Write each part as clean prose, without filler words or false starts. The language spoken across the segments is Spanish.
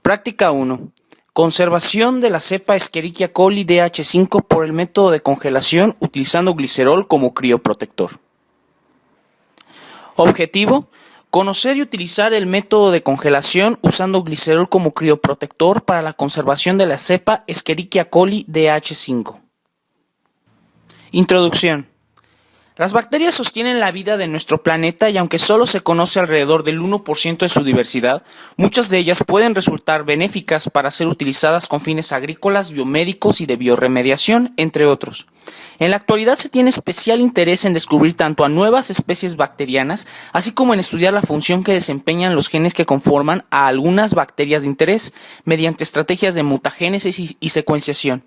Práctica 1. Conservación de la cepa Escherichia coli DH5 por el método de congelación utilizando glicerol como crioprotector. Objetivo: conocer y utilizar el método de congelación usando glicerol como crioprotector para la conservación de la cepa Escherichia coli DH5. Introducción. Las bacterias sostienen la vida de nuestro planeta y aunque solo se conoce alrededor del 1% de su diversidad, muchas de ellas pueden resultar benéficas para ser utilizadas con fines agrícolas, biomédicos y de biorremediación, entre otros. En la actualidad se tiene especial interés en descubrir tanto a nuevas especies bacterianas, así como en estudiar la función que desempeñan los genes que conforman a algunas bacterias de interés, mediante estrategias de mutagénesis y secuenciación.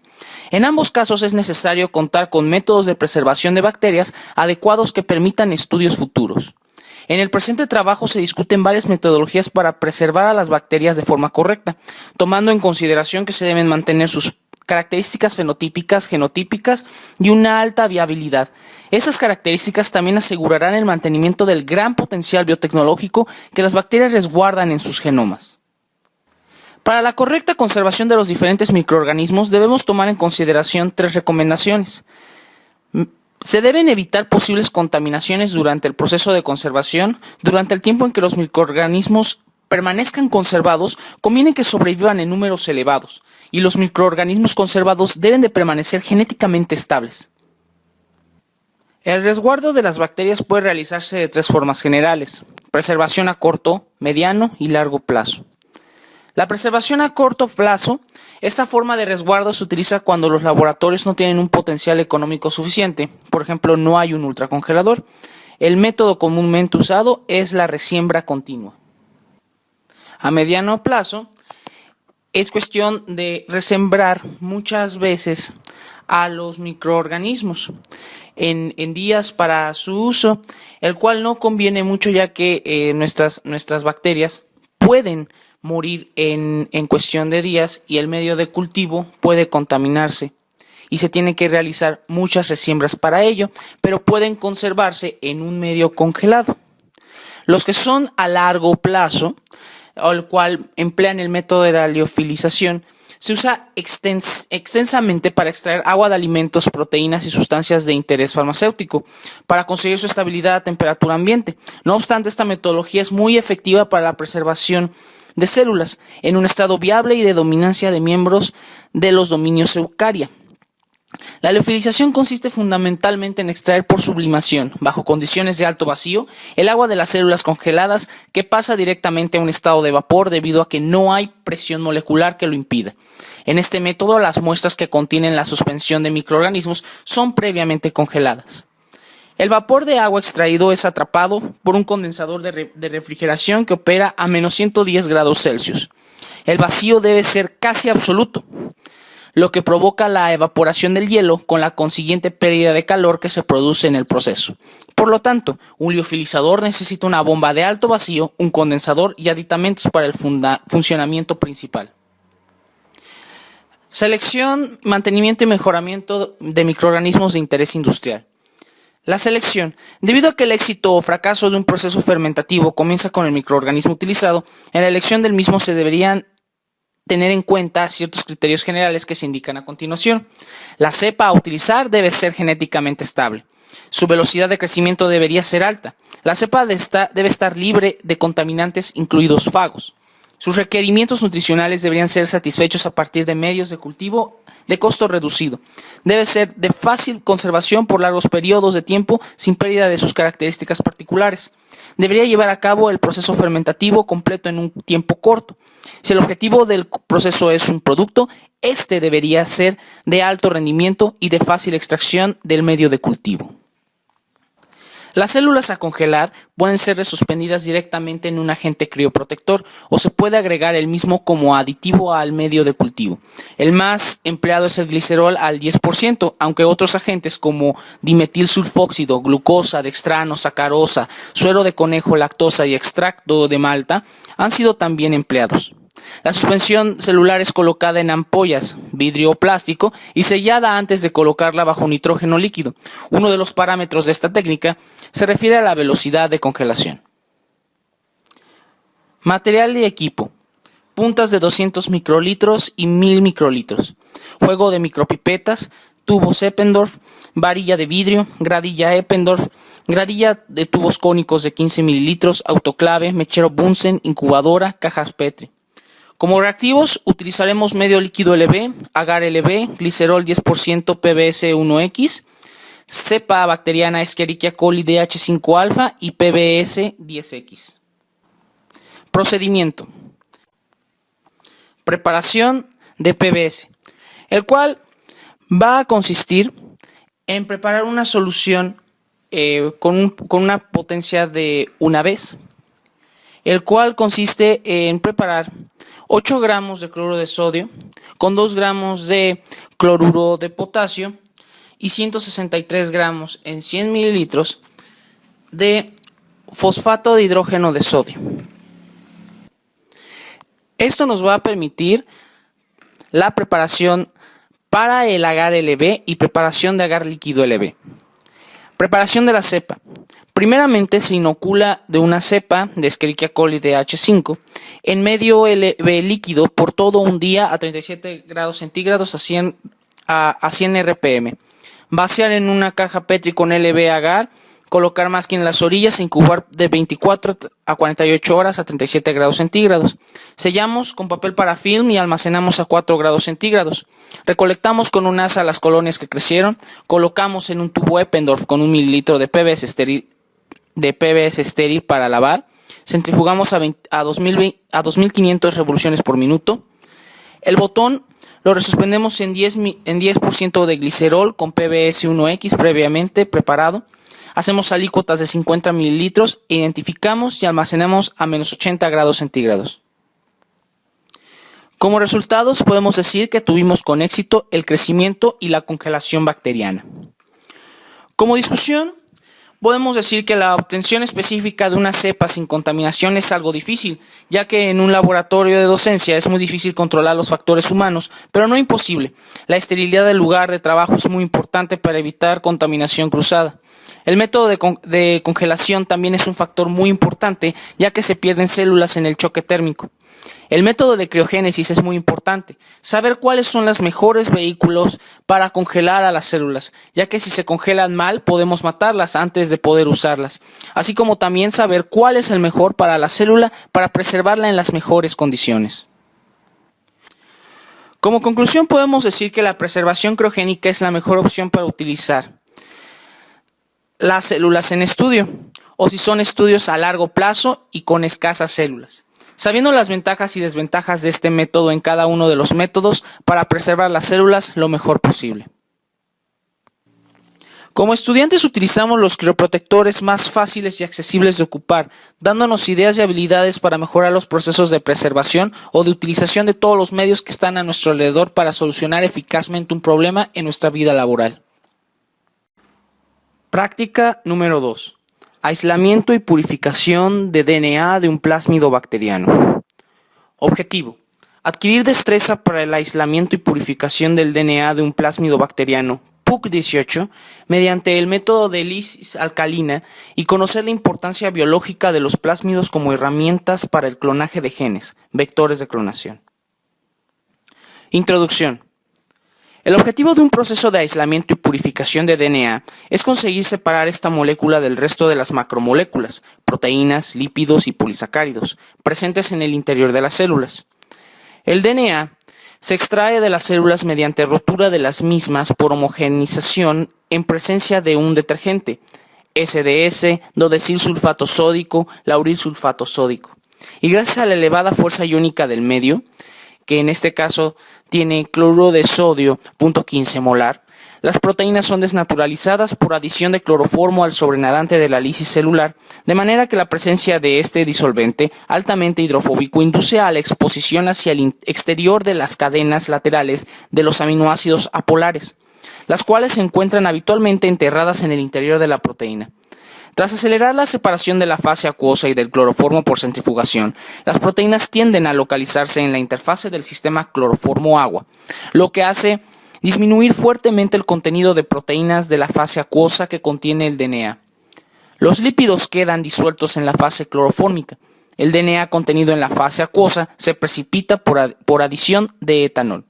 En ambos casos es necesario contar con métodos de preservación de bacterias adecuados que permitan estudios futuros. En el presente trabajo se discuten varias metodologías para preservar a las bacterias de forma correcta, tomando en consideración que se deben mantener sus características fenotípicas, genotípicas y una alta viabilidad. Esas características también asegurarán el mantenimiento del gran potencial biotecnológico que las bacterias resguardan en sus genomas. Para la correcta conservación de los diferentes microorganismos debemos tomar en consideración 3 recomendaciones. Se deben evitar posibles contaminaciones durante el proceso de conservación. Durante el tiempo en que los microorganismos permanezcan conservados, conviene que sobrevivan en números elevados, y los microorganismos conservados deben de permanecer genéticamente estables. El resguardo de las bacterias puede realizarse de 3 formas generales: preservación a corto, mediano y largo plazo. La preservación a corto plazo, esta forma de resguardo se utiliza cuando los laboratorios no tienen un potencial económico suficiente, por ejemplo no hay un ultracongelador. El método comúnmente usado es la resiembra continua. A mediano plazo, es cuestión de resembrar muchas veces a los microorganismos en días para su uso, el cual no conviene mucho ya que nuestras bacterias pueden morir en cuestión de días y el medio de cultivo puede contaminarse y se tienen que realizar muchas resiembras para ello, pero pueden conservarse en un medio congelado. Los que son a largo plazo, al cual emplean el método de la liofilización, se usa extensamente para extraer agua de alimentos, proteínas y sustancias de interés farmacéutico para conseguir su estabilidad a temperatura ambiente. No obstante, esta metodología es muy efectiva para la preservación de células en un estado viable y de dominancia de miembros de los dominios eucaria. La liofilización consiste fundamentalmente en extraer por sublimación, bajo condiciones de alto vacío, el agua de las células congeladas que pasa directamente a un estado de vapor debido a que no hay presión molecular que lo impida. En este método, las muestras que contienen la suspensión de microorganismos son previamente congeladas. El vapor de agua extraído es atrapado por un condensador de refrigeración que opera a menos 110 grados Celsius. El vacío debe ser casi absoluto, lo que provoca la evaporación del hielo con la consiguiente pérdida de calor que se produce en el proceso. Por lo tanto, un liofilizador necesita una bomba de alto vacío, un condensador y aditamentos para el funcionamiento principal. Selección, mantenimiento y mejoramiento de microorganismos de interés industrial. La selección. Debido a que el éxito o fracaso de un proceso fermentativo comienza con el microorganismo utilizado, en la elección del mismo se deberían tener en cuenta ciertos criterios generales que se indican a continuación. La cepa a utilizar debe ser genéticamente estable. Su velocidad de crecimiento debería ser alta. La cepa debe estar libre de contaminantes, incluidos fagos. Sus requerimientos nutricionales deberían ser satisfechos a partir de medios de cultivo de costo reducido. Debe ser de fácil conservación por largos periodos de tiempo sin pérdida de sus características particulares. Debería llevar a cabo el proceso fermentativo completo en un tiempo corto. Si el objetivo del proceso es un producto, este debería ser de alto rendimiento y de fácil extracción del medio de cultivo. Las células a congelar pueden ser resuspendidas directamente en un agente crioprotector o se puede agregar el mismo como aditivo al medio de cultivo. El más empleado es el glicerol al 10%, aunque otros agentes como dimetilsulfóxido, glucosa, dextrano, sacarosa, suero de conejo, lactosa y extracto de malta han sido también empleados. La suspensión celular es colocada en ampollas, vidrio o plástico, y sellada antes de colocarla bajo nitrógeno líquido. Uno de los parámetros de esta técnica se refiere a la velocidad de congelación. Material y equipo. puntas de 200 microlitros y 1000 microlitros, juego de micropipetas, tubos Eppendorf, varilla de vidrio, gradilla Eppendorf, gradilla de tubos cónicos de 15 mililitros, autoclave, mechero Bunsen, incubadora, cajas Petri. Como reactivos utilizaremos medio líquido LB, agar LB, glicerol 10%, PBS 1X, cepa bacteriana Escherichia coli DH5-alfa y PBS 10X. Procedimiento. Preparación de PBS, el cual va a consistir en preparar una solución con una potencia de 1 vez, el cual consiste en preparar 8 gramos de cloruro de sodio con 2 gramos de cloruro de potasio y 163 gramos en 100 mililitros de fosfato de hidrógeno de sodio. Esto nos va a permitir la preparación para el agar LB y preparación de agar líquido LB. Preparación de la cepa. Primeramente se inocula de una cepa de Escherichia coli DH5 en medio LB líquido por todo un día a 37 grados centígrados a 100 RPM. Vaciar en una caja Petri con LB agar, colocar masking en las orillas e incubar de 24 a 48 horas a 37 grados centígrados. Sellamos con papel parafilm y almacenamos a 4 grados centígrados. Recolectamos con un asa las colonias que crecieron, colocamos en un tubo Eppendorf con 1 mililitro de PBS estéril para lavar, centrifugamos a 2500 revoluciones por minuto. El botón lo resuspendemos en 10% de glicerol con PBS 1X previamente preparado. Hacemos alícuotas de 50 mililitros, identificamos y almacenamos a menos 80 grados centígrados. Como resultados podemos decir que tuvimos con éxito el crecimiento y la congelación bacteriana. Como discusión, podemos decir que la obtención específica de una cepa sin contaminación es algo difícil, ya que en un laboratorio de docencia es muy difícil controlar los factores humanos, pero no imposible. La esterilidad del lugar de trabajo es muy importante para evitar contaminación cruzada. El método de congelación también es un factor muy importante, ya que se pierden células en el choque térmico. El método de criogénesis es muy importante, saber cuáles son los mejores vehículos para congelar a las células, ya que si se congelan mal podemos matarlas antes de poder usarlas, así como también saber cuál es el mejor para la célula para preservarla en las mejores condiciones. Como conclusión podemos decir que la preservación criogénica es la mejor opción para utilizar las células en estudio, o si son estudios a largo plazo y con escasas células. Sabiendo las ventajas y desventajas de este método en cada uno de los métodos para preservar las células lo mejor posible. Como estudiantes utilizamos los crioprotectores más fáciles y accesibles de ocupar, dándonos ideas y habilidades para mejorar los procesos de preservación o de utilización de todos los medios que están a nuestro alrededor para solucionar eficazmente un problema en nuestra vida laboral. Práctica número 2. Aislamiento y purificación de DNA de un plásmido bacteriano. Objetivo: adquirir destreza para el aislamiento y purificación del DNA de un plásmido bacteriano PUC18 mediante el método de lisis alcalina y conocer la importancia biológica de los plásmidos como herramientas para el clonaje de genes, vectores de clonación. Introducción. El objetivo de un proceso de aislamiento y purificación de DNA es conseguir separar esta molécula del resto de las macromoléculas, proteínas, lípidos y polisacáridos, presentes en el interior de las células. El DNA se extrae de las células mediante rotura de las mismas por homogeneización en presencia de un detergente, SDS, dodecilsulfato sódico, lauril sulfato sódico. Y gracias a la elevada fuerza iónica del medio, que en este caso tiene cloruro de sodio 0.15 molar, las proteínas son desnaturalizadas por adición de cloroformo al sobrenadante de la lisis celular, de manera que la presencia de este disolvente altamente hidrofóbico induce a la exposición hacia el exterior de las cadenas laterales de los aminoácidos apolares, las cuales se encuentran habitualmente enterradas en el interior de la proteína. Tras acelerar la separación de la fase acuosa y del cloroformo por centrifugación, las proteínas tienden a localizarse en la interfase del sistema cloroformo-agua, lo que hace disminuir fuertemente el contenido de proteínas de la fase acuosa que contiene el DNA. Los lípidos quedan disueltos en la fase clorofórmica. El DNA contenido en la fase acuosa se precipita por adición de etanol.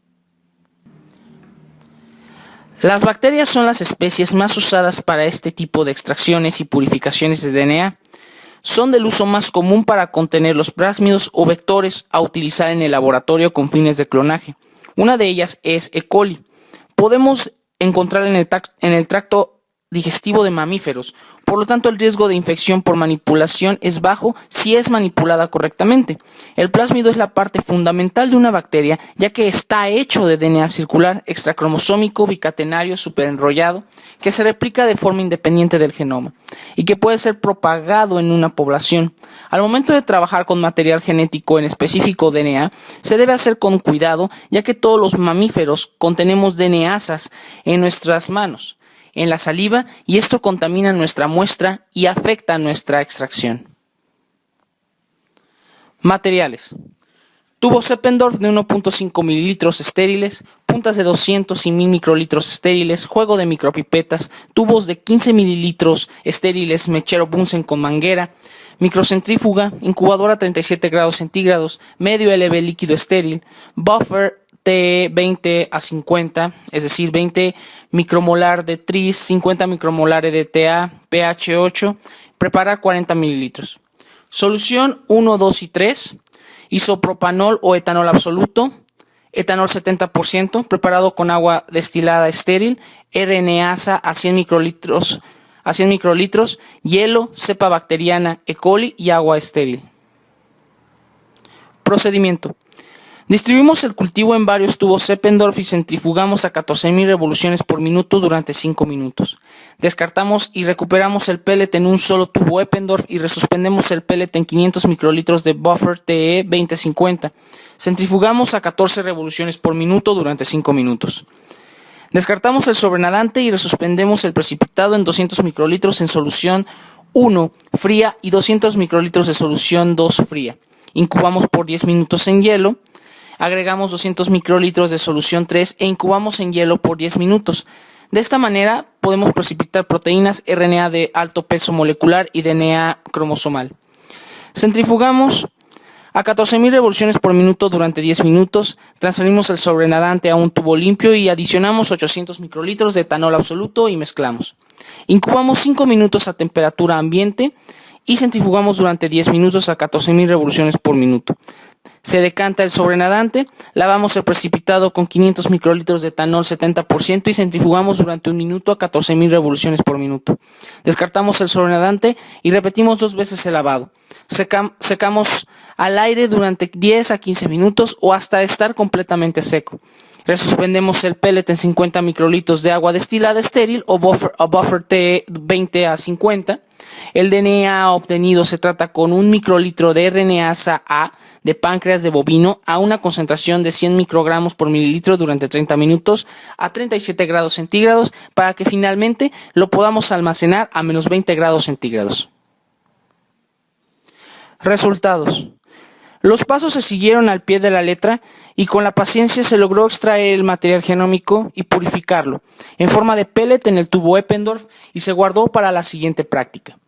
Las bacterias son las especies más usadas para este tipo de extracciones y purificaciones de DNA. Son del uso más común para contener los plásmidos o vectores a utilizar en el laboratorio con fines de clonaje. Una de ellas es E. coli. Podemos encontrar en el tracto digestivo de mamíferos, por lo tanto el riesgo de infección por manipulación es bajo si es manipulada correctamente. El plásmido es la parte fundamental de una bacteria, ya que está hecho de DNA circular, extracromosómico, bicatenario, superenrollado, que se replica de forma independiente del genoma y que puede ser propagado en una población. Al momento de trabajar con material genético, en específico DNA, se debe hacer con cuidado, ya que todos los mamíferos contenemos DNAsas en nuestras manos, en la saliva, y esto contamina nuestra muestra y afecta nuestra extracción. Materiales: tubos Eppendorf de 1.5 mililitros estériles, puntas de 200 y 1000 microlitros estériles, juego de micropipetas, tubos de 15 mililitros estériles, mechero Bunsen con manguera, microcentrífuga, incubadora a 37 grados centígrados, medio LB líquido estéril, buffer TE 20 a 50, es decir, 20 micromolar de tris, 50 micromolar de TA, pH 8, preparar 40 mililitros. Solución 1, 2 y 3, isopropanol o etanol absoluto, etanol 70%, preparado con agua destilada estéril, RNasa a 100 microlitros, hielo, cepa bacteriana E. coli y agua estéril. Procedimiento: distribuimos el cultivo en varios tubos Eppendorf y centrifugamos a 14.000 revoluciones por minuto durante 5 minutos. Descartamos y recuperamos el pellet en un solo tubo Eppendorf y resuspendemos el pellet en 500 microlitros de buffer TE 2050. Centrifugamos a 14 revoluciones por minuto durante 5 minutos. Descartamos el sobrenadante y resuspendemos el precipitado en 200 microlitros en solución 1 fría y 200 microlitros de solución 2 fría. Incubamos por 10 minutos en hielo. Agregamos 200 microlitros de solución 3 e incubamos en hielo por 10 minutos. De esta manera podemos precipitar proteínas, RNA de alto peso molecular y DNA cromosomal. Centrifugamos a 14.000 revoluciones por minuto durante 10 minutos. Transferimos el sobrenadante a un tubo limpio y adicionamos 800 microlitros de etanol absoluto y mezclamos. Incubamos 5 minutos a temperatura ambiente y centrifugamos durante 10 minutos a 14.000 revoluciones por minuto. Se decanta el sobrenadante, lavamos el precipitado con 500 microlitros de etanol 70% y centrifugamos durante 1 minuto a 14.000 revoluciones por minuto. Descartamos el sobrenadante y repetimos 2 veces el lavado. Secamos al aire durante 10 a 15 minutos o hasta estar completamente seco. Resuspendemos el pellet en 50 microlitros de agua destilada estéril o buffer T 20 a 50. El DNA obtenido se trata con 1 microlitro de RNasa A de páncreas de bovino a una concentración de 100 microgramos por mililitro durante 30 minutos a 37 grados centígrados para que finalmente lo podamos almacenar a menos 20 grados centígrados. Resultados: los pasos se siguieron al pie de la letra y con la paciencia se logró extraer el material genómico y purificarlo en forma de pellet en el tubo Eppendorf y se guardó para la siguiente práctica.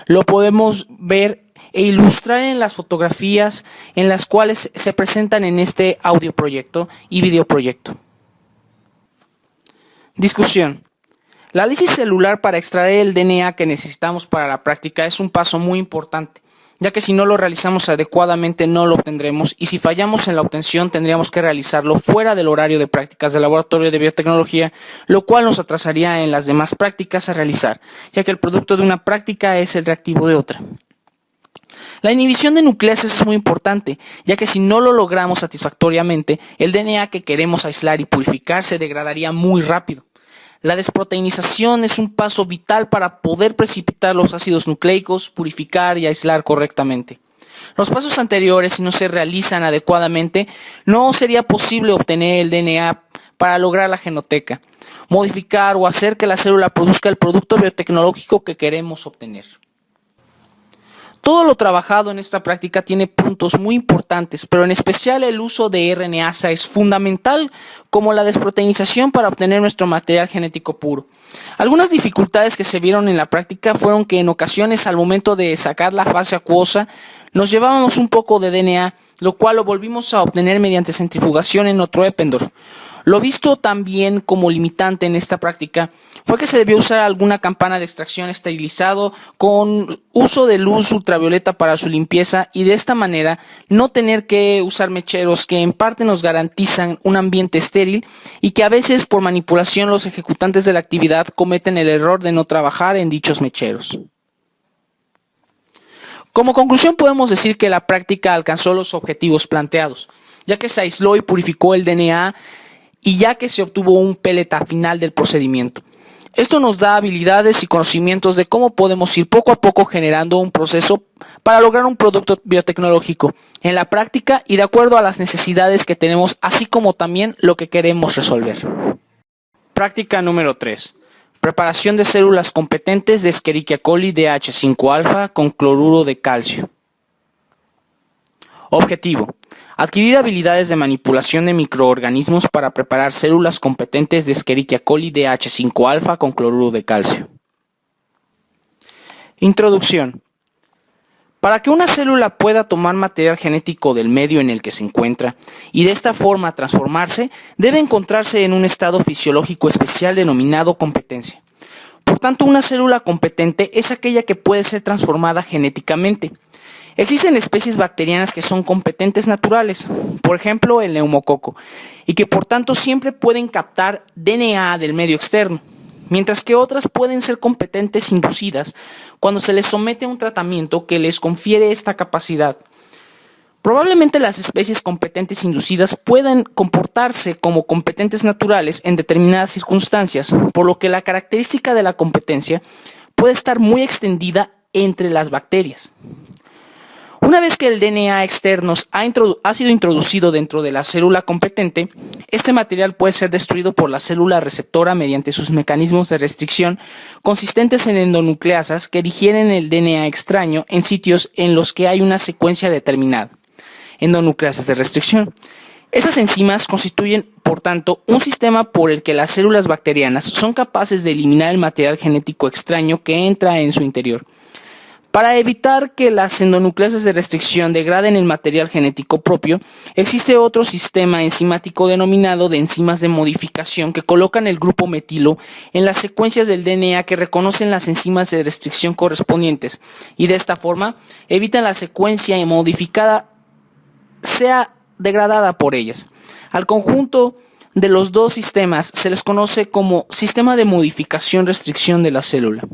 Lo podemos ver e ilustrar en las fotografías en las cuales se presentan en este audioproyecto y videoproyecto. Discusión: la lisis celular para extraer el DNA que necesitamos para la práctica es un paso muy importante, ya que si no lo realizamos adecuadamente no lo obtendremos y si fallamos en la obtención tendríamos que realizarlo fuera del horario de prácticas del laboratorio de biotecnología, lo cual nos atrasaría en las demás prácticas a realizar, ya que el producto de una práctica es el reactivo de otra. La inhibición de nucleases es muy importante, ya que si no lo logramos satisfactoriamente, el DNA que queremos aislar y purificar se degradaría muy rápido. La desproteinización es un paso vital para poder precipitar los ácidos nucleicos, purificar y aislar correctamente. Los pasos anteriores, si no se realizan adecuadamente, no sería posible obtener el DNA para lograr la genoteca, modificar o hacer que la célula produzca el producto biotecnológico que queremos obtener. Todo lo trabajado en esta práctica tiene puntos muy importantes, pero en especial el uso de RNasa es fundamental, como la desproteinización para obtener nuestro material genético puro. Algunas dificultades que se vieron en la práctica fueron que en ocasiones al momento de sacar la fase acuosa Nos llevábamos un poco de DNA, lo cual lo volvimos a obtener mediante centrifugación en otro Eppendorf. Lo visto también como limitante en esta práctica fue que se debió usar alguna campana de extracción esterilizado con uso de luz ultravioleta para su limpieza y de esta manera no tener que usar mecheros que en parte nos garantizan un ambiente estéril y que a veces por manipulación los ejecutantes de la actividad cometen el error de no trabajar en dichos mecheros. Como conclusión podemos decir que la práctica alcanzó los objetivos planteados, ya que se aisló y purificó el DNA y ya que se obtuvo un pellet final del procedimiento. Esto nos da habilidades y conocimientos de cómo podemos ir poco a poco generando un proceso para lograr un producto biotecnológico en la práctica y de acuerdo a las necesidades que tenemos, así como también lo que queremos resolver. Práctica número 3. Preparación de células competentes de Escherichia coli DH5-alfa con cloruro de calcio. Objetivo: adquirir habilidades de manipulación de microorganismos para preparar células competentes de Escherichia coli DH5-alfa con cloruro de calcio. Introducción. Para que una célula pueda tomar material genético del medio en el que se encuentra y de esta forma transformarse, debe encontrarse en un estado fisiológico especial denominado competencia. Por tanto, una célula competente es aquella que puede ser transformada genéticamente. Existen especies bacterianas que son competentes naturales, por ejemplo el neumococo, y que por tanto siempre pueden captar DNA del medio externo, mientras que otras pueden ser competentes inducidas cuando se les somete a un tratamiento que les confiere esta capacidad. Probablemente las especies competentes inducidas puedan comportarse como competentes naturales en determinadas circunstancias, por lo que la característica de la competencia puede estar muy extendida entre las bacterias. Una vez que el DNA externo ha sido introducido dentro de la célula competente, este material puede ser destruido por la célula receptora mediante sus mecanismos de restricción consistentes en endonucleasas que digieren el DNA extraño en sitios en los que hay una secuencia determinada. Endonucleasas de restricción. Esas enzimas constituyen, por tanto, un sistema por el que las células bacterianas son capaces de eliminar el material genético extraño que entra en su interior. Para evitar que las endonucleasas de restricción degraden el material genético propio, existe otro sistema enzimático denominado de enzimas de modificación que colocan el grupo metilo en las secuencias del DNA que reconocen las enzimas de restricción correspondientes y de esta forma evitan la secuencia modificada sea degradada por ellas. Al conjunto de los dos sistemas se les conoce como sistema de modificación-restricción de la célula.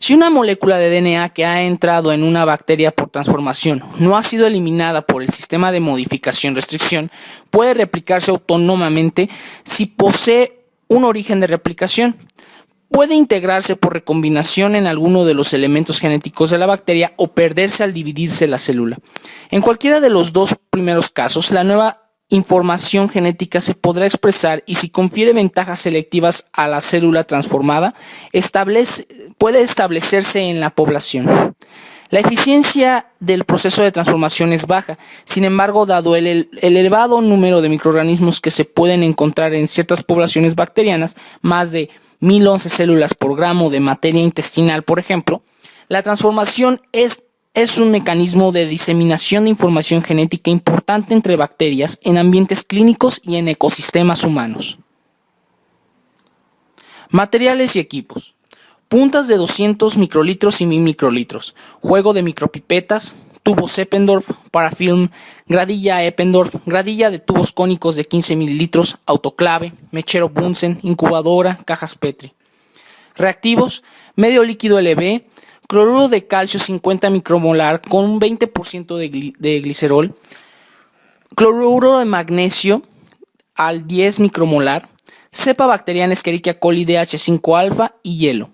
Si una molécula de DNA que ha entrado en una bacteria por transformación no ha sido eliminada por el sistema de modificación-restricción, puede replicarse autónomamente si posee un origen de replicación. Puede integrarse por recombinación en alguno de los elementos genéticos de la bacteria o perderse al dividirse la célula. En cualquiera de los dos primeros casos, la nueva información genética se podrá expresar y si confiere ventajas selectivas a la célula transformada, puede establecerse en la población. La eficiencia del proceso de transformación es baja, sin embargo, dado el elevado número de microorganismos que se pueden encontrar en ciertas poblaciones bacterianas, más de 1011 células por gramo de materia intestinal, por ejemplo, la transformación es un mecanismo de diseminación de información genética importante entre bacterias en ambientes clínicos y en ecosistemas humanos. Materiales y equipos. Puntas de 200 microlitros y 1000 microlitros, juego de micropipetas, tubos Eppendorf, parafilm, gradilla Eppendorf, gradilla de tubos cónicos de 15 mililitros, autoclave, mechero Bunsen, incubadora, cajas Petri. Reactivos, medio líquido LB, cloruro de calcio 50 micromolar con un 20% de glicerol, cloruro de magnesio al 10 micromolar, cepa bacteriana Escherichia coli DH5-alfa y hielo.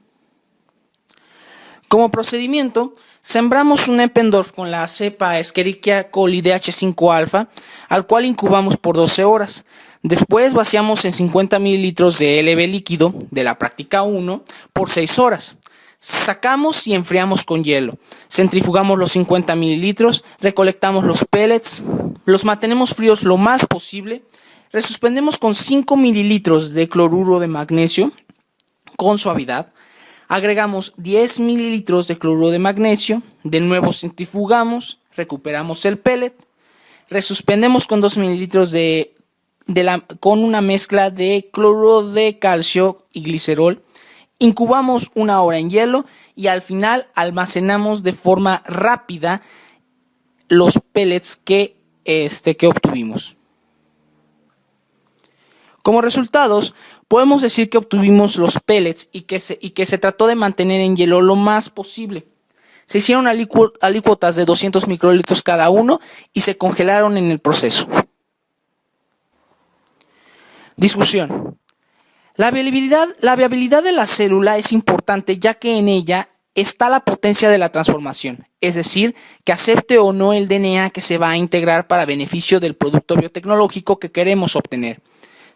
Como procedimiento, sembramos un Eppendorf con la cepa Escherichia coli DH5-alfa, al cual incubamos por 12 horas. Después vaciamos en 50 mililitros de LB líquido de la práctica 1 por 6 horas. Sacamos y enfriamos con hielo. Centrifugamos los 50 mililitros, recolectamos los pellets, los mantenemos fríos lo más posible, resuspendemos con 5 mililitros de cloruro de magnesio con suavidad, agregamos 10 mililitros de cloruro de magnesio, De nuevo centrifugamos, recuperamos el pellet, resuspendemos con 2 mililitros con una mezcla de cloruro de calcio y glicerol, incubamos 1 hora en hielo y al final almacenamos de forma rápida los pellets que obtuvimos. Como resultados, podemos decir que obtuvimos los pellets y que se trató de mantener en hielo lo más posible. Se hicieron alícuotas de 200 microlitros cada uno y se congelaron en el proceso. Discusión. La viabilidad de la célula es importante ya que en ella está la potencia de la transformación, es decir, que acepte o no el DNA que se va a integrar para beneficio del producto biotecnológico que queremos obtener.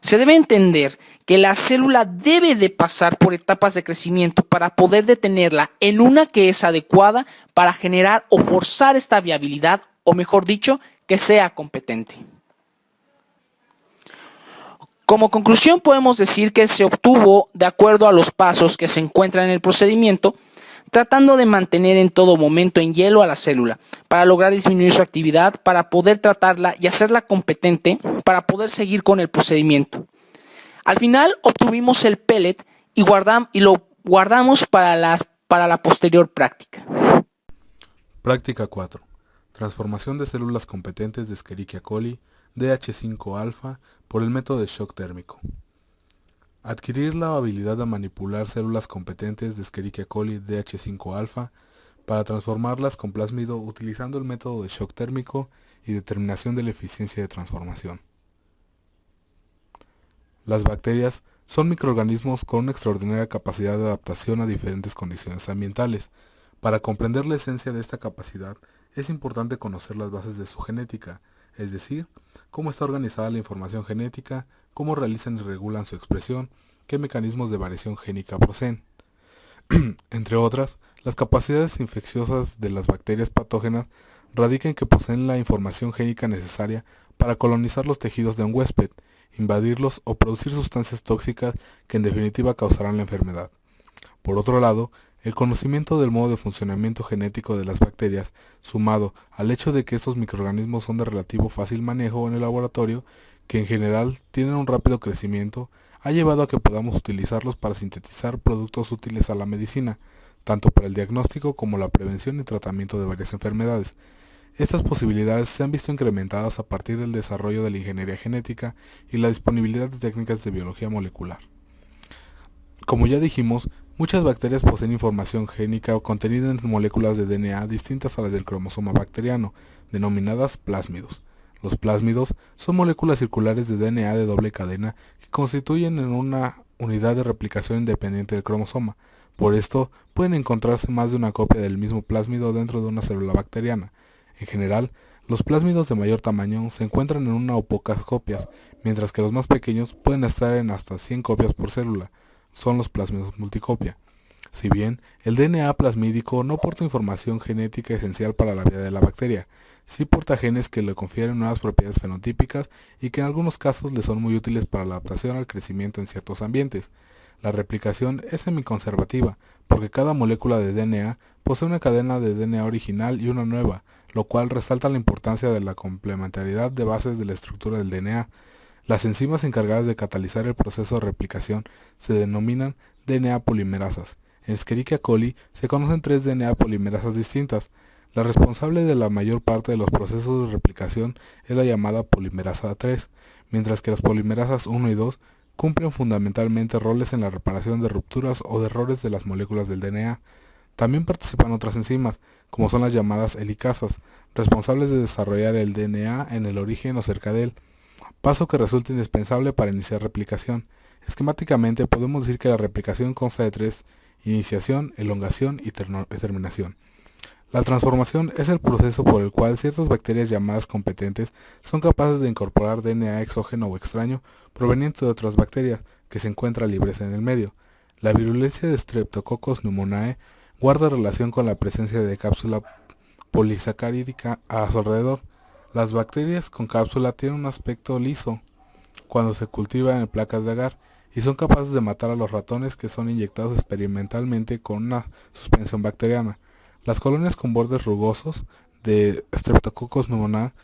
Se debe entender que la célula debe de pasar por etapas de crecimiento para poder detenerla en una que es adecuada para generar o forzar esta viabilidad, o mejor dicho, que sea competente. Como conclusión podemos decir que se obtuvo de acuerdo a los pasos que se encuentran en el procedimiento, tratando de mantener en todo momento en hielo a la célula, para lograr disminuir su actividad, para poder tratarla y hacerla competente, para poder seguir con el procedimiento. Al final obtuvimos el pellet y lo guardamos para la posterior práctica. Práctica 4. Transformación de células competentes de Escherichia coli DH5-alfa por el método de shock térmico. Adquirir la habilidad de manipular células competentes de Escherichia coli DH5-alfa para transformarlas con plásmido utilizando el método de shock térmico y determinación de la eficiencia de transformación. Las bacterias son microorganismos con una extraordinaria capacidad de adaptación a diferentes condiciones ambientales. Para comprender la esencia de esta capacidad, es importante conocer las bases de su genética, es decir, cómo está organizada la información genética, cómo realizan y regulan su expresión, qué mecanismos de variación génica poseen. Entre otras, las capacidades infecciosas de las bacterias patógenas radican en que poseen la información génica necesaria para colonizar los tejidos de un huésped, invadirlos o producir sustancias tóxicas que en definitiva causarán la enfermedad. Por otro lado, el conocimiento del modo de funcionamiento genético de las bacterias, sumado al hecho de que estos microorganismos son de relativo fácil manejo en el laboratorio, que en general tienen un rápido crecimiento, ha llevado a que podamos utilizarlos para sintetizar productos útiles a la medicina, tanto para el diagnóstico como la prevención y tratamiento de varias enfermedades. Estas posibilidades se han visto incrementadas a partir del desarrollo de la ingeniería genética y la disponibilidad de técnicas de biología molecular. Como ya dijimos, muchas bacterias poseen información génica contenida en moléculas de DNA distintas a las del cromosoma bacteriano, denominadas plásmidos. Los plásmidos son moléculas circulares de DNA de doble cadena que constituyen en una unidad de replicación independiente del cromosoma. Por esto, pueden encontrarse más de una copia del mismo plásmido dentro de una célula bacteriana. En general, los plásmidos de mayor tamaño se encuentran en una o pocas copias, mientras que los más pequeños pueden estar en hasta 100 copias por célula. Son los plásmidos multicopia. Si bien el DNA plasmídico no porta información genética esencial para la vida de la bacteria, sí porta genes que le confieren nuevas propiedades fenotípicas y que en algunos casos le son muy útiles para la adaptación al crecimiento en ciertos ambientes. La replicación es semiconservativa, porque cada molécula de DNA posee una cadena de DNA original y una nueva, lo cual resalta la importancia de la complementariedad de bases de la estructura del DNA. Las enzimas encargadas de catalizar el proceso de replicación se denominan DNA polimerasas. En Escherichia coli se conocen 3 DNA polimerasas distintas. La responsable de la mayor parte de los procesos de replicación es la llamada polimerasa 3, mientras que las polimerasas 1 y 2 cumplen fundamentalmente roles en la reparación de rupturas o de errores de las moléculas del DNA. También participan otras enzimas, como son las llamadas helicasas, responsables de desarrollar el DNA en el origen o cerca de él, paso que resulta indispensable para iniciar replicación. Esquemáticamente podemos decir que la replicación consta de 3: iniciación, elongación y terminación. La transformación es el proceso por el cual ciertas bacterias llamadas competentes son capaces de incorporar DNA exógeno o extraño proveniente de otras bacterias que se encuentran libres en el medio. La virulencia de Streptococcus pneumoniae guarda relación con la presencia de cápsula polisacáridica a su alrededor. Las bacterias con cápsula tienen un aspecto liso cuando se cultivan en placas de agar y son capaces de matar a los ratones que son inyectados experimentalmente con una suspensión bacteriana. Las colonias con bordes rugosos de Streptococcus pneumoniae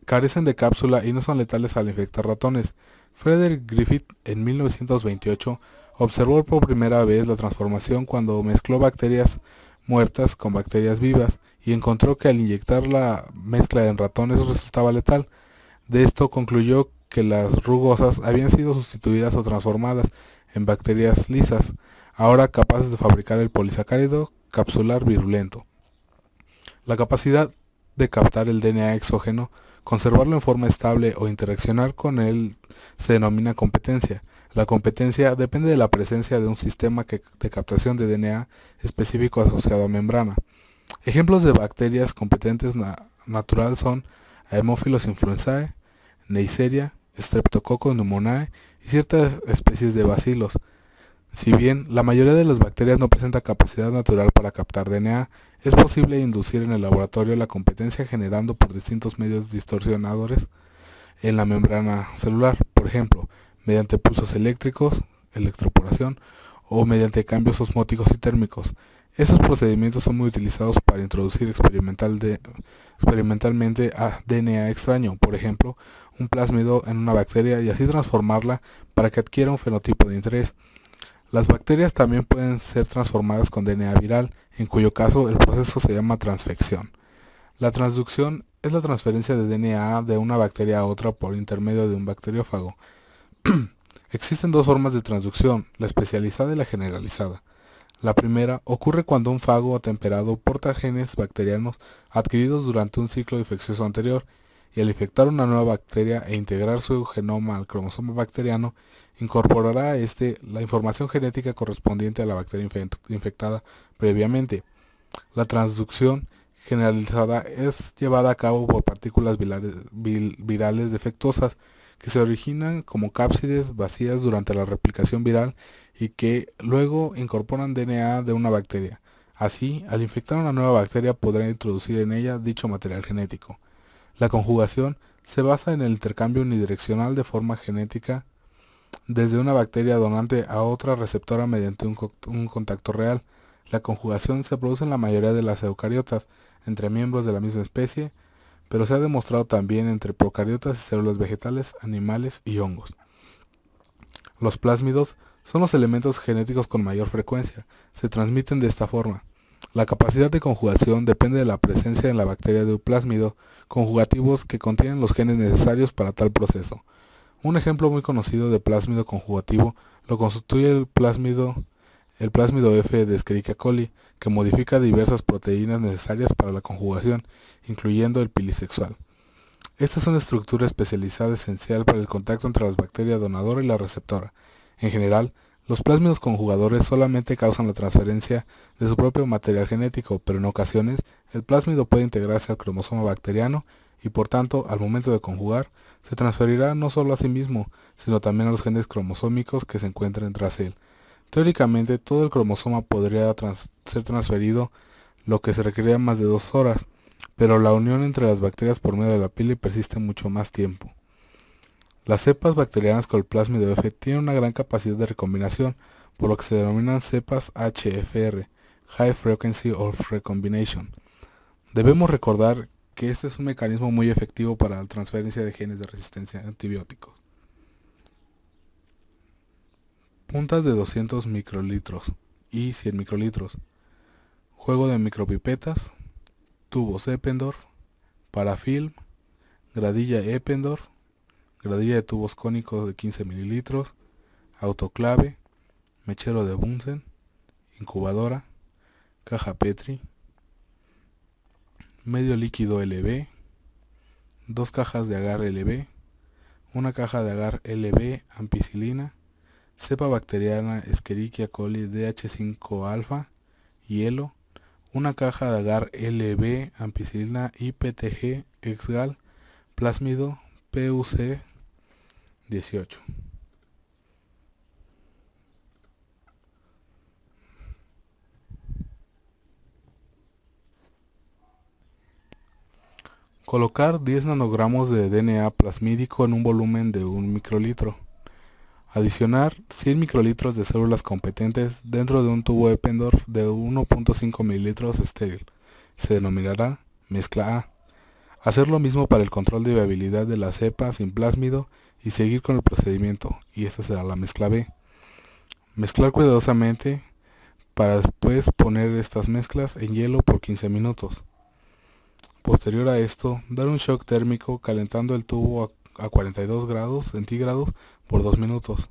carecen de cápsula y no son letales al infectar ratones. Frederick Griffith en 1928 observó por primera vez la transformación cuando mezcló bacterias muertas con bacterias vivas y encontró que al inyectar la mezcla en ratones resultaba letal. De esto concluyó que las rugosas habían sido sustituidas o transformadas en bacterias lisas, ahora capaces de fabricar el polisacárido capsular virulento. La capacidad de captar el DNA exógeno, conservarlo en forma estable o interaccionar con él se denomina competencia. La competencia depende de la presencia de un sistema de captación de DNA específico asociado a membrana. Ejemplos de bacterias competentes natural son Haemophilus influenzae, Neisseria, Streptococcus pneumoniae y ciertas especies de bacilos. Si bien la mayoría de las bacterias no presenta capacidad natural para captar DNA, es posible inducir en el laboratorio la competencia generando por distintos medios distorsionadores en la membrana celular, por ejemplo, mediante pulsos eléctricos, electroporación, o mediante cambios osmóticos y térmicos. Estos procedimientos son muy utilizados para introducir experimentalmente a DNA extraño, por ejemplo, un plásmido en una bacteria y así transformarla para que adquiera un fenotipo de interés. Las bacterias también pueden ser transformadas con DNA viral, en cuyo caso el proceso se llama transfección. La transducción es la transferencia de DNA de una bacteria a otra por intermedio de un bacteriófago. Existen dos formas de transducción, la especializada y la generalizada. La primera ocurre cuando un fago temperado porta genes bacterianos adquiridos durante un ciclo infeccioso anterior, y al infectar una nueva bacteria e integrar su genoma al cromosoma bacteriano, incorporará a este la información genética correspondiente a la bacteria infectada previamente. La transducción generalizada es llevada a cabo por partículas virales defectuosas que se originan como cápsides vacías durante la replicación viral y que luego incorporan DNA de una bacteria. Así, al infectar una nueva bacteria podrá introducir en ella dicho material genético. La conjugación se basa en el intercambio unidireccional de forma genética desde una bacteria donante a otra receptora mediante un contacto real. La conjugación se produce en la mayoría de las eucariotas, entre miembros de la misma especie, pero se ha demostrado también entre procariotas y células vegetales, animales y hongos. Los plásmidos son los elementos genéticos con mayor frecuencia. Se transmiten de esta forma. La capacidad de conjugación depende de la presencia en la bacteria de un plásmido conjugativos que contienen los genes necesarios para tal proceso. Un ejemplo muy conocido de plásmido conjugativo lo constituye el plásmido F de Escherichia coli, que modifica diversas proteínas necesarias para la conjugación, incluyendo el pilisexual. Esta es una estructura especializada esencial para el contacto entre la bacteria donadora y la receptora. En general, los plásmidos conjugadores solamente causan la transferencia de su propio material genético, pero en ocasiones el plásmido puede integrarse al cromosoma bacteriano y por tanto, al momento de conjugar, se transferirá no solo a sí mismo, sino también a los genes cromosómicos que se encuentran tras él. Teóricamente, todo el cromosoma podría ser transferido, lo que se requeriría más de 2 horas, pero la unión entre las bacterias por medio de la pila persiste mucho más tiempo. Las cepas bacterianas con el plásmido F tienen una gran capacidad de recombinación, por lo que se denominan cepas HFR, High Frequency of Recombination. Debemos recordar que este es un mecanismo muy efectivo para la transferencia de genes de resistencia a antibióticos. Puntas de 200 microlitros y 100 microlitros. Juego de micropipetas, tubos Eppendorf, parafilm, gradilla Eppendorf, gradilla de tubos cónicos de 15 mililitros, autoclave, mechero de Bunsen, incubadora, caja Petri, medio líquido LB, 2 cajas de agar LB, una caja de agar LB ampicilina, cepa bacteriana Escherichia coli DH5-alfa, hielo, una caja de agar LB ampicilina IPTG exgal, plásmido PUC 18. Colocar 10 nanogramos de DNA plasmídico en un volumen de 1 microlitro. Adicionar 100 microlitros de células competentes dentro de un tubo Eppendorf de 1.5 mililitros estéril. Se denominará mezcla A. Hacer lo mismo para el control de viabilidad de la cepa sin plásmido y seguir con el procedimiento, y esta será la mezcla B. Mezclar cuidadosamente para después poner estas mezclas en hielo por 15 minutos. Posterior a esto, dar un shock térmico calentando el tubo a 42 grados centígrados por 2 minutos.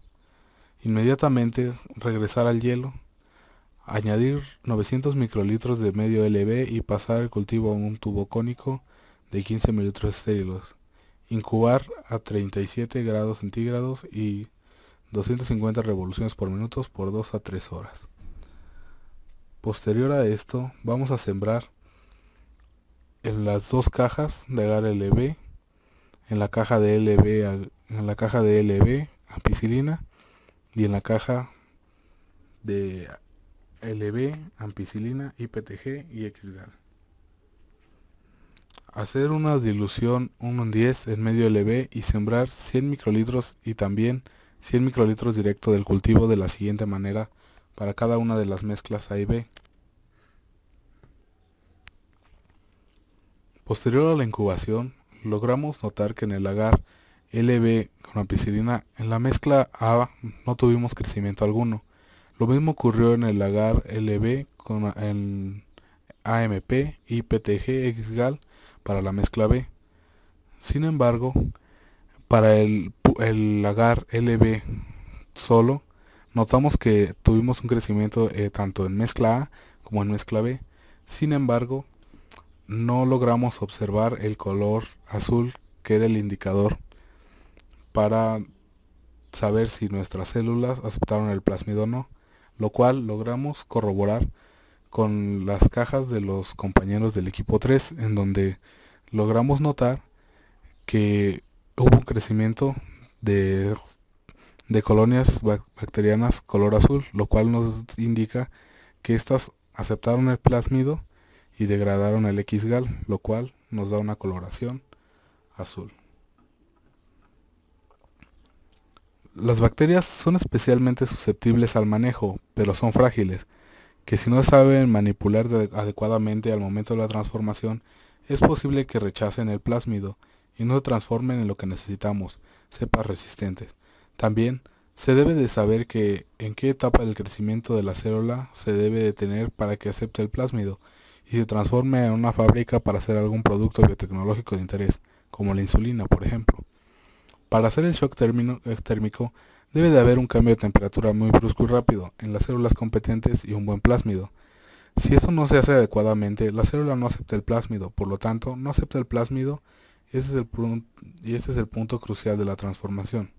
Inmediatamente regresar al hielo, añadir 900 microlitros de medio LB y pasar el cultivo a un tubo cónico de 15 mililitros estériles. Incubar a 37 grados centígrados y 250 revoluciones por minuto por 2 a 3 horas. Posterior a esto, vamos a sembrar en las dos cajas de agar LB, en la caja de LB ampicilina y en la caja de LB, ampicilina, IPTG y XGAL. Hacer una dilución 1:10 en medio LB y sembrar 100 microlitros y también 100 microlitros directo del cultivo de la siguiente manera para cada una de las mezclas A y B. Posterior a la incubación, logramos notar que en el agar LB con ampicilina en la mezcla A no tuvimos crecimiento alguno. Lo mismo ocurrió en el agar LB con el AMP y PTG XGAL para la mezcla B. Sin embargo, para el agar LB solo, notamos que tuvimos un crecimiento tanto en mezcla A como en mezcla B. Sin embargo, no logramos observar el color azul que era el indicador para saber si nuestras células aceptaron el plásmido o no, lo cual logramos corroborar con las cajas de los compañeros del equipo 3, en donde logramos notar que hubo un crecimiento de colonias bacterianas color azul, lo cual nos indica que estas aceptaron el plásmido y degradaron el XGAL, lo cual nos da una coloración azul. Las bacterias son especialmente susceptibles al manejo, pero son frágiles, que si no saben manipular adecuadamente al momento de la transformación, es posible que rechacen el plásmido y no se transformen en lo que necesitamos, cepas resistentes. También se debe de saber en qué etapa del crecimiento de la célula se debe de tener para que acepte el plásmido y se transforme en una fábrica para hacer algún producto biotecnológico de interés, como la insulina, por ejemplo. Para hacer el shock térmico, debe de haber un cambio de temperatura muy brusco y rápido en las células competentes y un buen plásmido. Si eso no se hace adecuadamente, la célula no acepta el plásmido, por lo tanto, no acepta el plásmido y ese es el punto crucial de la transformación.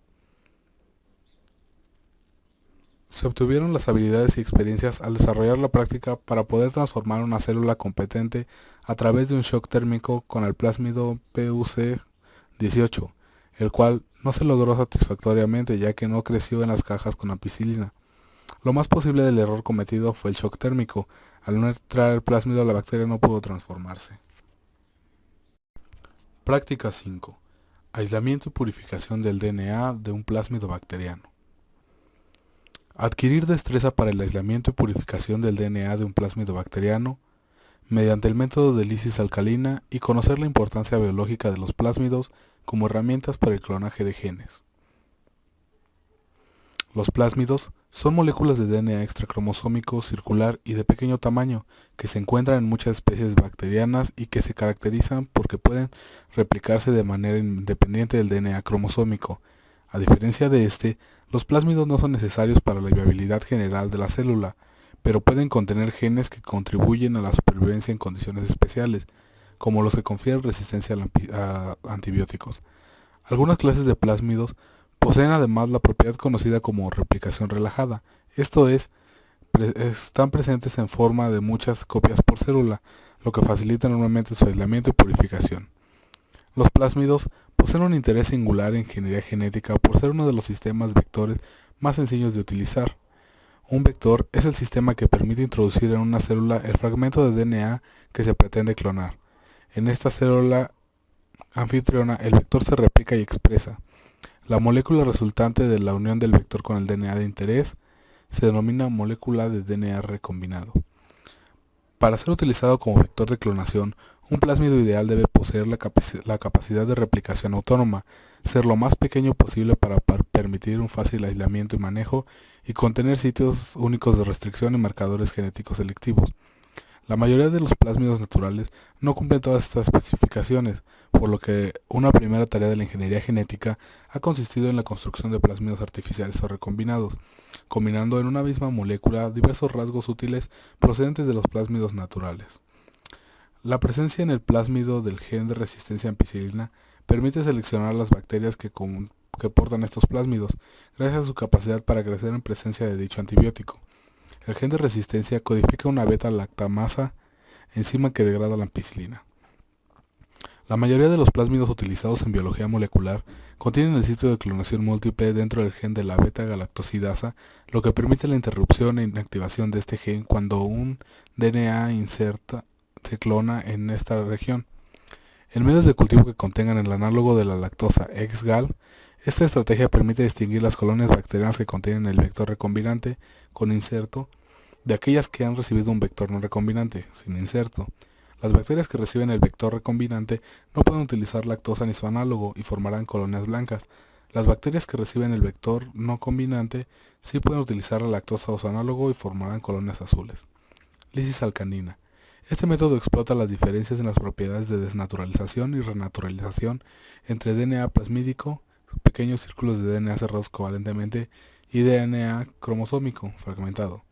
Se obtuvieron las habilidades y experiencias al desarrollar la práctica para poder transformar una célula competente a través de un shock térmico con el plásmido PUC18, el cual no se logró satisfactoriamente ya que no creció en las cajas con ampicilina. Lo más posible del error cometido fue el shock térmico. Al no entrar el plásmido, la bacteria no pudo transformarse. Práctica 5. Aislamiento y purificación del DNA de un plásmido bacteriano. Adquirir destreza para el aislamiento y purificación del DNA de un plásmido bacteriano mediante el método de lisis alcalina y conocer la importancia biológica de los plásmidos como herramientas para el clonaje de genes. Los plásmidos son moléculas de DNA extracromosómico circular y de pequeño tamaño que se encuentran en muchas especies bacterianas y que se caracterizan porque pueden replicarse de manera independiente del DNA cromosómico. A diferencia de este, los plásmidos no son necesarios para la viabilidad general de la célula, pero pueden contener genes que contribuyen a la supervivencia en condiciones especiales, como los que confieren resistencia a antibióticos. Algunas clases de plásmidos poseen además la propiedad conocida como replicación relajada, esto es, están presentes en forma de muchas copias por célula, lo que facilita enormemente su aislamiento y purificación. Los plásmidos poseen un interés singular en ingeniería genética por ser uno de los sistemas vectores más sencillos de utilizar. Un vector es el sistema que permite introducir en una célula el fragmento de DNA que se pretende clonar. En esta célula anfitriona, el vector se replica y expresa. La molécula resultante de la unión del vector con el DNA de interés se denomina molécula de DNA recombinado. Para ser utilizado como vector de clonación, un plásmido ideal debe poseer la capacidad de replicación autónoma, ser lo más pequeño posible para permitir un fácil aislamiento y manejo, y contener sitios únicos de restricción y marcadores genéticos selectivos. La mayoría de los plásmidos naturales no cumplen todas estas especificaciones, por lo que una primera tarea de la ingeniería genética ha consistido en la construcción de plásmidos artificiales o recombinados, combinando en una misma molécula diversos rasgos útiles procedentes de los plásmidos naturales. La presencia en el plásmido del gen de resistencia a ampicilina permite seleccionar las bacterias que portan estos plásmidos, gracias a su capacidad para crecer en presencia de dicho antibiótico. El gen de resistencia codifica una beta-lactamasa, enzima que degrada la ampicilina. La mayoría de los plásmidos utilizados en biología molecular contienen el sitio de clonación múltiple dentro del gen de la beta-galactosidasa, lo que permite la interrupción e inactivación de este gen cuando un DNA se clona en esta región. En medios de cultivo que contengan el análogo de la lactosa ex-gal, esta estrategia permite distinguir las colonias bacterianas que contienen el vector recombinante con inserto de aquellas que han recibido un vector no recombinante, sin inserto. Las bacterias que reciben el vector recombinante no pueden utilizar lactosa ni su análogo y formarán colonias blancas. Las bacterias que reciben el vector no combinante sí pueden utilizar la lactosa o su análogo y formarán colonias azules. Lisis alcanina. Este método explota las diferencias en las propiedades de desnaturalización y renaturalización entre DNA plasmídico, pequeños círculos de DNA cerrados covalentemente, y DNA cromosómico fragmentado.